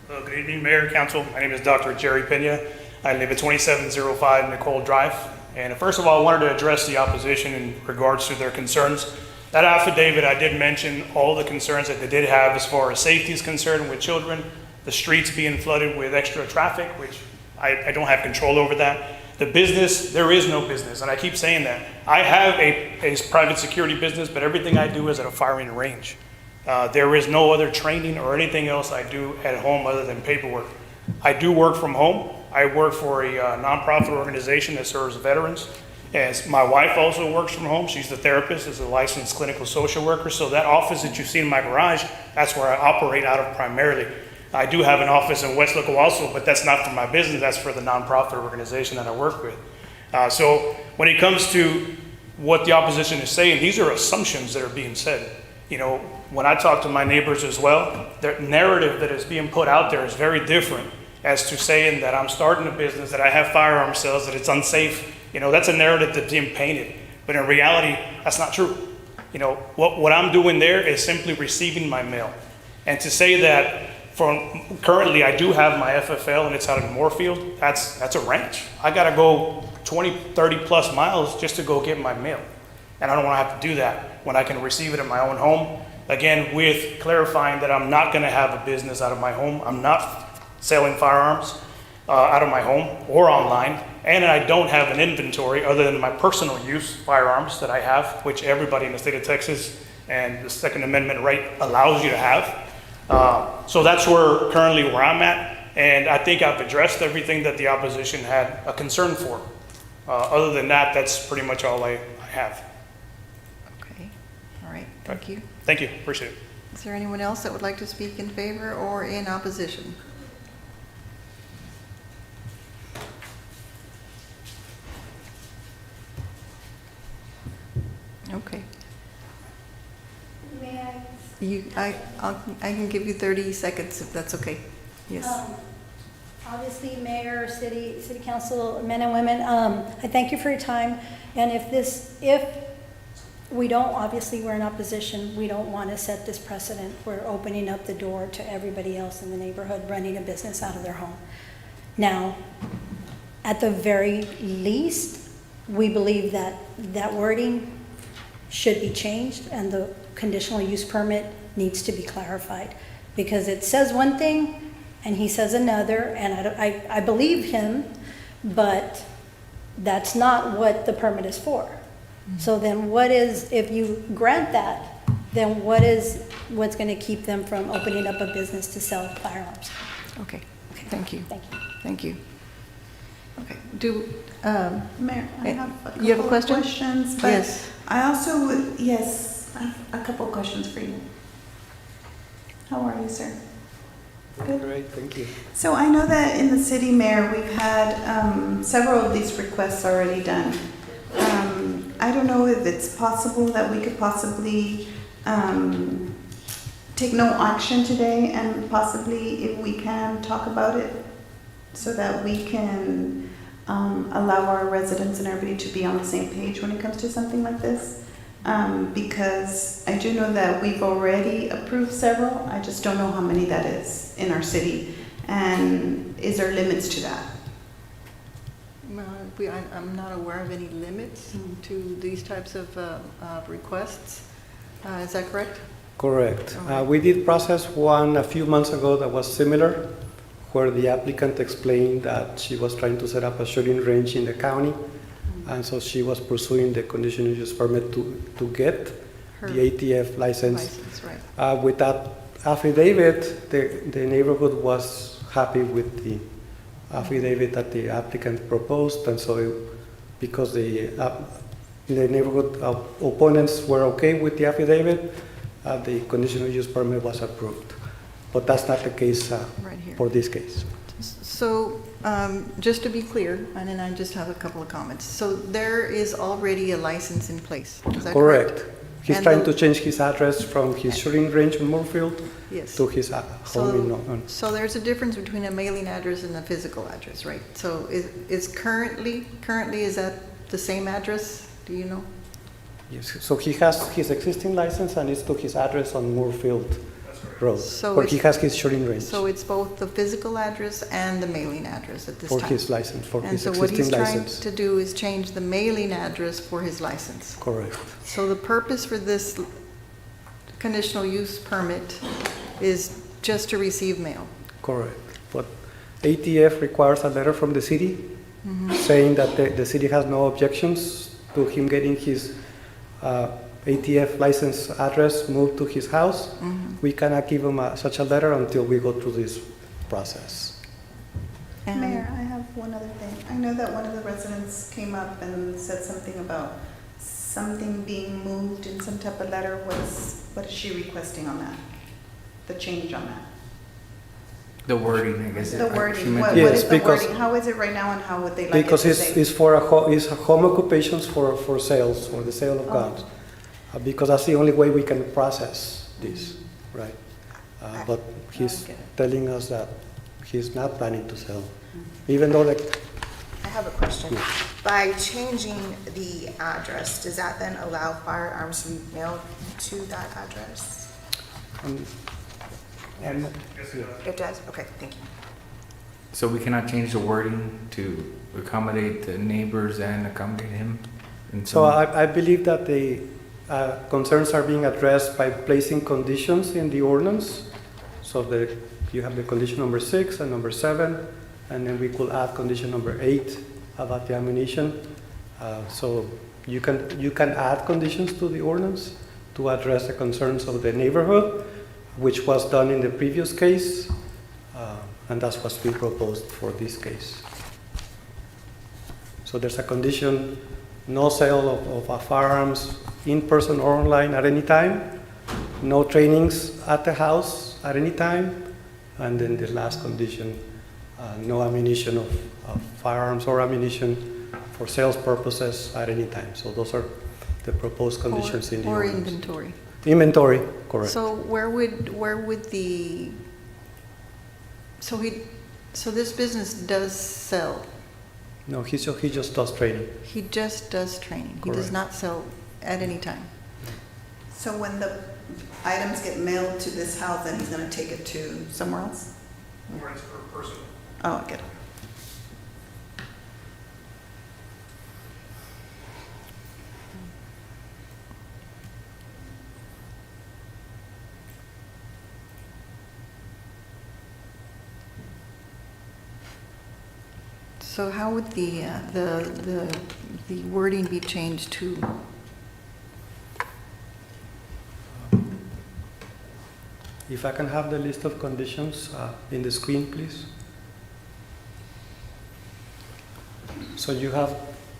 Good evening, Mayor, Council. My name is Dr. Jerry Pena. I live at 2705 Nicole Drive. And first of all, I wanted to address the opposition in regards to their concerns. That affidavit, I did mention all the concerns that they did have as far as safety is concerned with children, the streets being flooded with extra traffic, which I don't have control over that. The business, there is no business, and I keep saying that. I have a private security business, but everything I do is at a firing range. There is no other training or anything else I do at home other than paperwork. I do work from home. I work for a nonprofit organization that serves veterans. And my wife also works from home. She's the therapist, is a licensed clinical social worker. So that office that you see in my garage, that's where I operate out of primarily. I do have an office in West Loco also, but that's not for my business. That's for the nonprofit organization that I work with. So when it comes to what the opposition is saying, these are assumptions that are being said. You know, when I talk to my neighbors as well, the narrative that is being put out there is very different as to saying that I'm starting a business, that I have firearm sales, that it's unsafe. You know, that's a narrative that's being painted. But in reality, that's not true. You know, what I'm doing there is simply receiving my mail. And to say that currently I do have my FFL and it's out in Moorfield, that's a ranch. I gotta go 20, 30 plus miles just to go get my mail. And I don't wanna have to do that when I can receive it in my own home. Again, with clarifying that I'm not gonna have a business out of my home. I'm not selling firearms out of my home or online. And I don't have an inventory other than my personal use firearms that I have, which everybody in the state of Texas and the Second Amendment right allows you to have. So that's currently where I'm at. And I think I've addressed everything that the opposition had a concern for. Other than that, that's pretty much all I have. Okay, all right, thank you. Thank you, appreciate it. Is there anyone else that would like to speak in favor or in opposition? Okay. May I? I can give you 30 seconds if that's okay. Yes. Obviously, Mayor, City Council, men and women, I thank you for your time. And if we don't, obviously we're in opposition, we don't want to set this precedent. We're opening up the door to everybody else in the neighborhood running a business out of their home. Now, at the very least, we believe that that wording should be changed and the conditional use permit needs to be clarified, because it says one thing and he says another, and I believe him, but that's not what the permit is for. So then what is, if you grant that, then what's going to keep them from opening up a business to sell firearms? Okay, thank you. Thank you. Thank you. Okay, Mayor, I have you have a question? questions, but Yes. I also would, yes, I have a couple questions for you. How are you, sir? Good. Great, thank you. So I know that in the city, Mayor, we've had several of these requests already done. I don't know if it's possible that we could possibly take no action today and possibly if we can talk about it so that we can allow our residents and everybody to be on the same page when it comes to something like this. Because I do know that we've already approved several. I just don't know how many that is in our city. And is there limits to that? I'm not aware of any limits to these types of requests. Is that correct? Correct. We did process one a few months ago that was similar, where the applicant explained that she was trying to set up a shooting range in the county, and so she was pursuing the conditional use permit to get the ATF license. Right. With that affidavit, the neighborhood was happy with the affidavit that the applicant proposed, and so because the neighborhood opponents were okay with the affidavit, the conditional use permit was approved. But that's not the case Right here. for this case. So, just to be clear, and then I just have a couple of comments. So there is already a license in place, is that correct? Correct. He's And trying to change his address from his shooting range in Moorefield Yes. to his home in So there's a difference between a mailing address and a physical address, right? So is currently, is that the same address? Do you know? Yes. So he has his existing license and it's to his address on Moorefield Road, So where he it's- has his shooting range So it's both the physical address and the mailing address at this for time? his license, for And his so what he's existing trying license. to do is change the mailing address for his license. Correct. So the purpose for this conditional use permit is just to receive mail? Correct. But ATF requires a letter from the city saying that the city has no objections to him getting his ATF license address moved to his house. We cannot give him such a letter until we go through this process. Mayor, I have one other thing. I know that one of the residents came up and said something about something being moved in some type of letter. What is she requesting on that? The change on that? The wording, I guess. The she wording, meant- what Yes, is the because- wording? How is it right now and how would they like it Because to it's say? for it's a home occupations for sales, or the sale of guns. Because that's the only way we can process this, right? But he's telling us that he's not planning to sell, even though the I have a question. By changing the address, does that then allow firearms to be mailed to that address? and It does? Okay, thank you. So we cannot change the wording to accommodate the neighbors and accommodate him? in So some- I believe that the concerns are being addressed by placing conditions in the ordinance. So that you have the condition number 6 and number 7, and then we could add condition number 8 about the ammunition. So you can add conditions to the ordinance to address the concerns of the neighborhood, which was done in the previous case, and that's what's being proposed for this case. So there's a condition, no sale of firearms in person or online at any time, no trainings at the house at any time, and then the last condition, no ammunition of firearms or ammunition for sales purposes at any time. So those are the proposed conditions in the Or ordinance. inventory? Inventory, correct. So where would the, so this business does sell? No, he just does training. He just does training? He does Correct. not sell at any time? So when the items get mailed to this house, then he's gonna take it to somewhere else? Where it's per person. Oh, I get it. So how would the wording be changed to? If I can have the list of conditions in the screen, please. So you have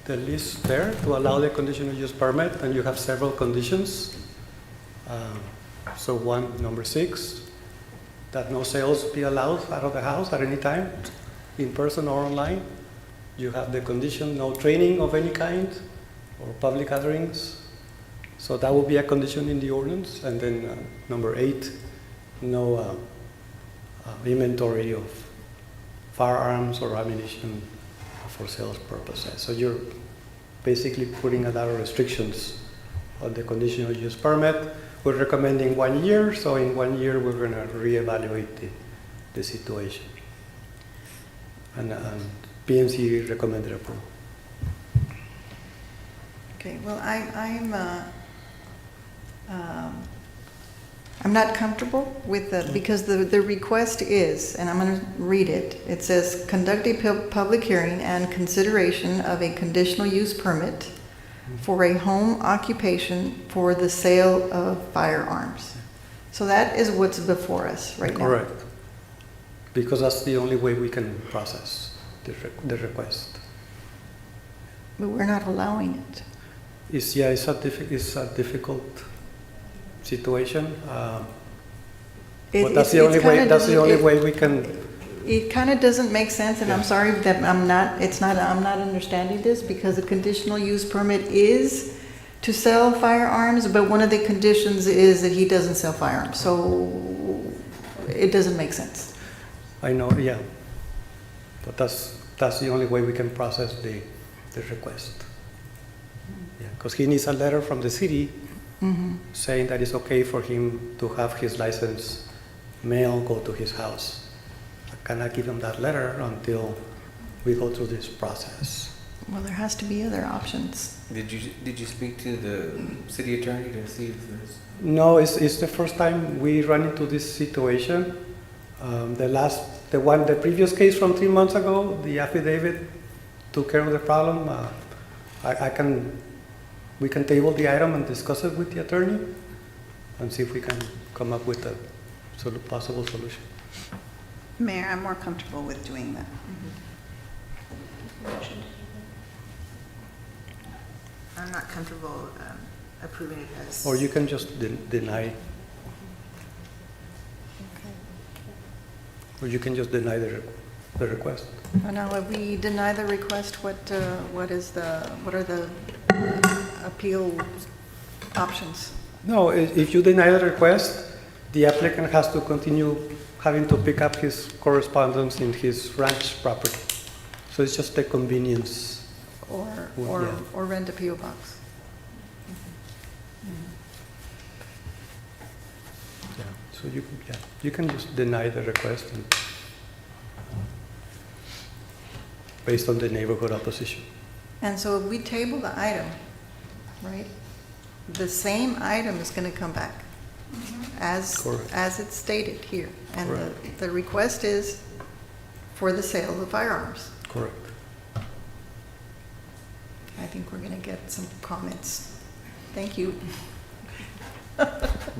the list there to allow the conditional use permit, and you have several conditions. So one, number 6, that no sales be allowed out of the house at any time, in person or online. You have the condition, no training of any kind, or public gatherings. So that will be a condition in the ordinance. And then number 8, no inventory of firearms or ammunition for sales purposes. So you're basically putting a lot of restrictions on the conditional use permit. We're recommending 1 year, so in 1 year we're going to reevaluate the situation. And PNC recommended approval. Okay, well, I'm not comfortable with the, because the request is, and I'm going to read it. It says, conduct a public hearing and consideration of a conditional use permit for a home occupation for the sale of firearms. So that is what's before us right now. Correct. Because that's the only way we can process the request. But we're not allowing it. It's a difficult situation. But that's the only way. That's the only way we can. It kind of doesn't make sense, and I'm sorry that I'm not understanding this, because a conditional use permit is to sell firearms, but one of the conditions is that he doesn't sell firearms. So it doesn't make sense. I know, yeah. But that's the only way we can process the request. Yeah, because he needs a letter from the city saying that it's okay for him to have his license mail go to his house. I cannot give him that letter until we go through this process. Well, there has to be other options. Did you speak to the city attorney to see if there's? No, it's the first time we run into this situation. The previous case from 3 months ago, the affidavit took care of the problem. We can table the item and discuss it with the attorney and see if we can come up with a possible solution. Mayor, I'm more comfortable with doing that. I'm not comfortable approving it as. Or you can just deny. Or you can just deny the request. Now, if we deny the request, what are the appeal options? No, if you deny the request, the applicant has to continue having to pick up his correspondence in his ranch property. So it's just a convenience. Or rent a PO box. Yeah. So you can just deny the request based on the neighborhood opposition. And so if we table the item, right, the same item is going to come back as it's stated here. And the request is for the sale of firearms. Correct. I think we're going to get some comments. Thank you.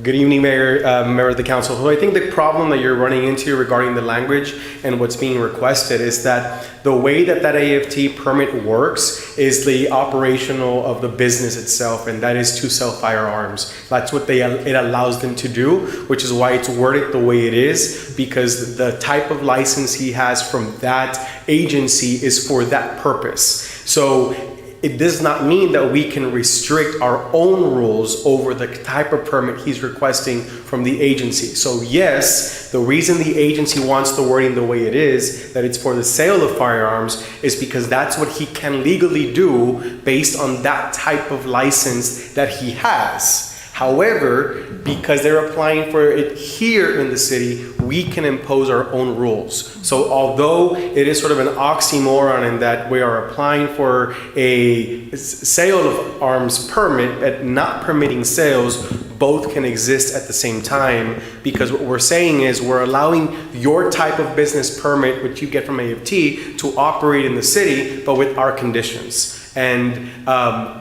Good evening, Mayor, Member of the Council. So I think the problem that you're running into regarding the language and what's being requested is that the way that AFT permit works is the operational of the business itself, and that is to sell firearms. That's what it allows them to do, which is why it's worded the way it is, because the type of license he has from that agency is for that purpose. So it does not mean that we can restrict our own rules over the type of permit he's requesting from the agency. So yes, the reason the agency wants the wording the way it is, that it's for the sale of firearms, is because that's what he can legally do based on that type of license that he has. However, because they're applying for it here in the city, we can impose our own rules. So although it is sort of an oxymoron in that we are applying for a sale of arms permit but not permitting sales, both can exist at the same time, because what we're saying is we're allowing your type of business permit, which you get from AFT, to operate in the city, but with our conditions. And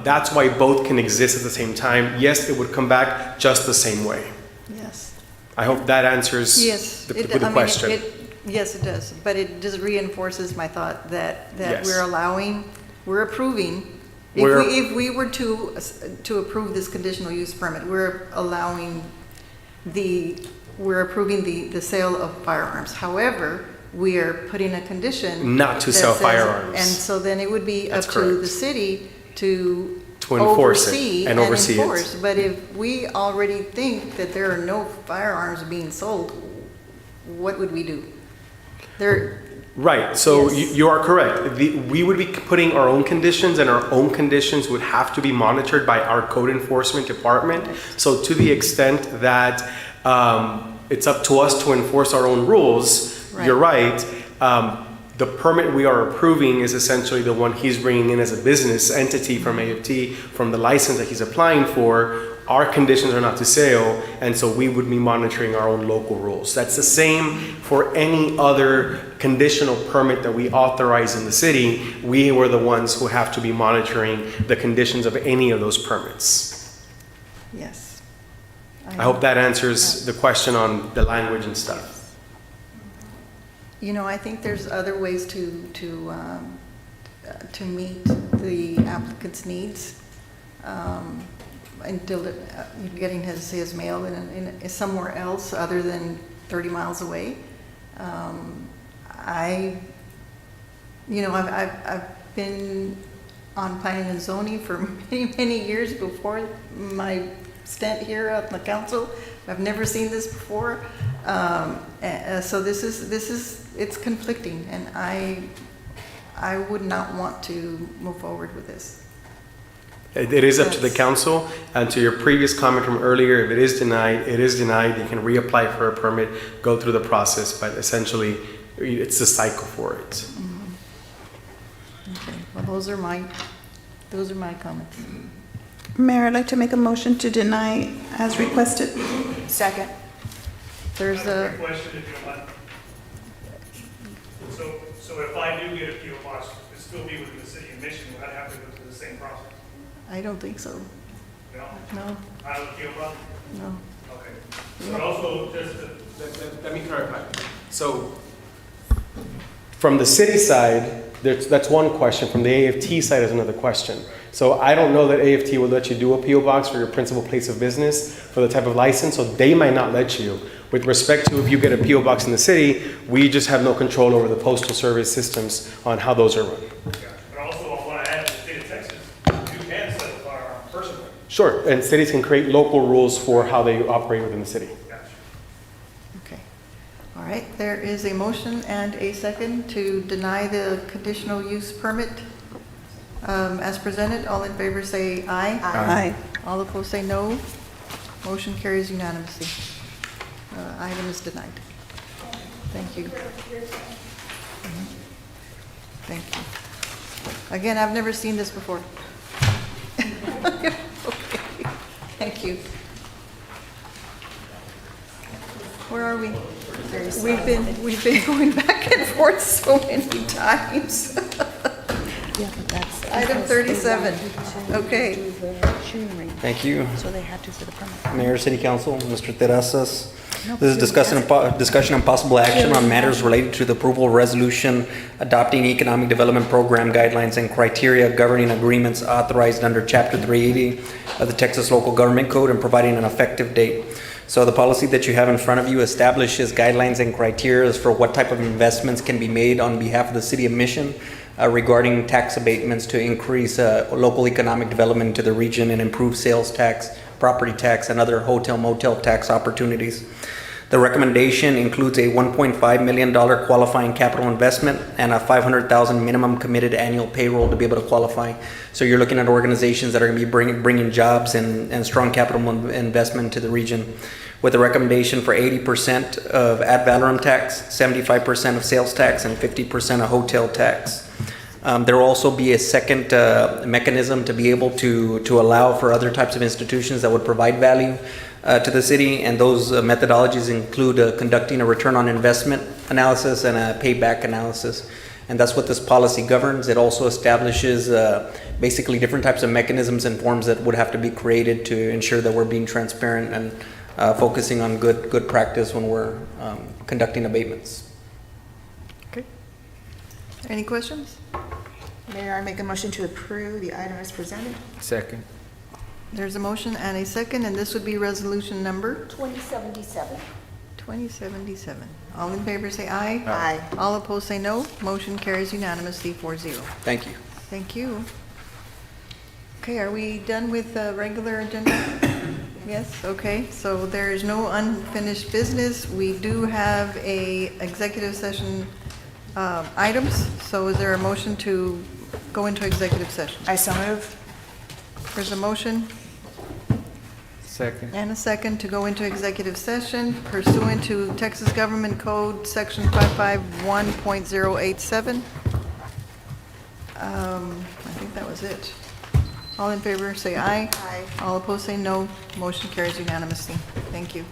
that's why both can exist at the same time. Yes, it would come back just the same way. Yes. I hope that answers the question. Yes, it does. But it just reinforces my thought that Yes. we're approving. If we were to approve this conditional use permit, we're approving the sale of firearms. However, we are putting a condition not to sell firearms. And so then it would be That's up to the city to To enforce it oversee and oversee it. enforce. But if we already think that there are no firearms being sold, what would we do? There, Right, so Yes. you are correct. We would be putting our own conditions, and our own conditions would have to be monitored by our code enforcement department. So to the extent that it's up to us to enforce our own rules, you're right. The permit we are approving is essentially the one he's bringing in as a business entity from AFT, from the license that he's applying for. Our conditions are not to sale, and so we would be monitoring our own local rules. That's the same for any other conditional permit that we authorize in the city. We were the ones who have to be monitoring the conditions of any of those permits. yes. I hope that answers the question on the language and stuff. You know, I think there's other ways to meet the applicant's needs. Until getting his mail in somewhere else other than 30 miles away. I've been on planning and zoning for many years before my stint here on the council. I've never seen this before. So it's conflicting, and I would not want to move forward with this. It is up to the council, and to your previous comment from earlier, if it is denied, it is denied. You can reapply for a permit, go through the process, but essentially, it's a cycle for it. Okay, well, those are my comments. Mayor, I'd like to make a motion to deny as requested. Second. There's a, Question, if you don't mind. So if I do get a PO box, it still be within the city of Mission, would I have to go through the same process? I don't think so. No? No, Out of the PO box? no. Okay. But also, just to, Let me clarify. So, from the city side, that's one question. From the AFT side is another question. So I don't know that AFT would let you do a PO box for your principal place of business for the type of license, so they might not let you. With respect to if you get a PO box in the city, we just have no control over the postal service systems on how those are run. but also I want to add to the state of Texas, you can sell a firearm personally. Sure, and cities can create local rules for how they operate within the city. Okay. All right, there is a motion and a second to deny the conditional use permit as presented. All in favor say aye. Aye. All opposed say no. Motion carries unanimously. Item is denied. Thank you. Thank you. Again, I've never seen this before. Okay, thank you. Where are we? We've been going back and forth so many times. Item 37, okay. Thank you. So they had to for the permit. Mayor, City Council, Mr. Terrazas. This is discussion and possible action on matters related to the approval of resolution adopting economic development program guidelines and criteria governing agreements authorized under Chapter 380 of the Texas Local Government Code and providing an effective date. So the policy that you have in front of you establishes guidelines and criteria for what type of investments can be made on behalf of the City of Mission regarding tax abatements to increase local economic development to the region and improve sales tax, property tax, and other hotel motel tax opportunities. The recommendation includes a $1.5 million qualifying capital investment and a $500,000 minimum committed annual payroll to be able to qualify. So you're looking at organizations that are going to be bringing jobs and strong capital investment to the region, with a recommendation for 80% of ad valorem tax, 75% of sales tax, and 50% of hotel tax. There will also be a second mechanism to be able to allow for other types of institutions that would provide value to the city, and those methodologies include conducting a return on investment analysis and a payback analysis. And that's what this policy governs. It also establishes basically different types of mechanisms and forms that would have to be created to ensure that we're being transparent and focusing on good practice when we're conducting abatements. Okay. Any questions? Mayor, I make a motion to approve the item as presented. Second. There's a motion and a second, and this would be resolution number 2077. 2077. All in favor say aye. Aye. All opposed say no. Motion carries unanimously 4-0. Thank you. Thank you. Okay, are we done with the regular agenda? Yes, okay, so there is no unfinished business. We do have a executive session items, so is there a motion to go into executive session? I so move. There's a motion Second. and a second to go into executive session pursuant to Texas Government Code, Section 551.087. I think that was it. All in favor, say aye. Aye. All opposed, say no. Motion carries unanimously. Thank you.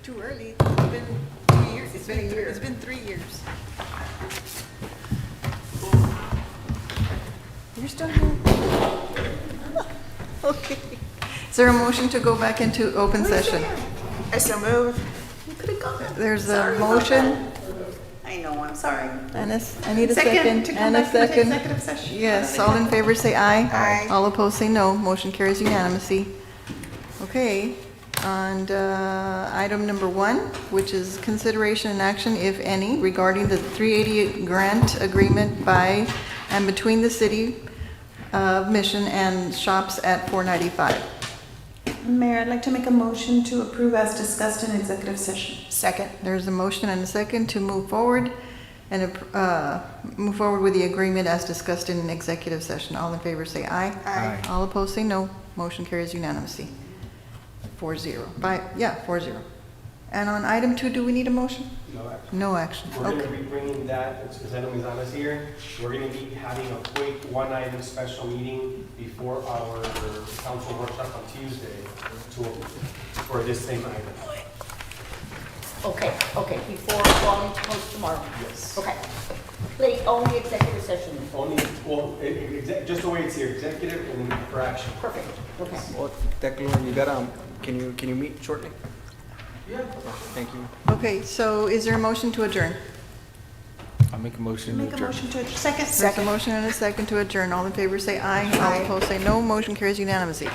Too early. It's been 2 years. It's been a year. It's been 3 years. You're still here? Okay. Is there a motion to go back into open session? I so move. You could have gone. There's Sorry a about motion. I know, I'm sorry. I need a second. To come And a back into second. executive session. Yes, all in favor say aye. Aye. All opposed say no. Motion carries unanimously. Okay, and item number 1, which is consideration and action, if any, regarding the 388 grant agreement by and between the City of Mission and shops at 495. Mayor, I'd like to make a motion to approve as discussed in executive session. Second. There's a motion and a second to move forward and move forward with the agreement as discussed in executive session. All in favor say aye. Aye. All opposed say no. Motion carries unanimously. 4-0. 4-0. And on item 2, do we need a motion? No action. No action. We're going Okay. to be bringing that, because I know Ms. Anna's here, we're going to be having a quick one-item special meeting before our council workshop on Tuesday for this same item. Okay, before, well, post tomorrow. Yes. Okay. Like, only executive session. Only, well, just the way it's here, executive and then for action. Perfect, okay. Well, Declan, you got, can you meet shortly? Yeah. Thank you. Okay, so is there a motion to adjourn? I'll make a motion to Make a adjourn. motion to, second. There's a motion and a second to adjourn. All in favor say aye. All opposed say no. Motion carries unanimously.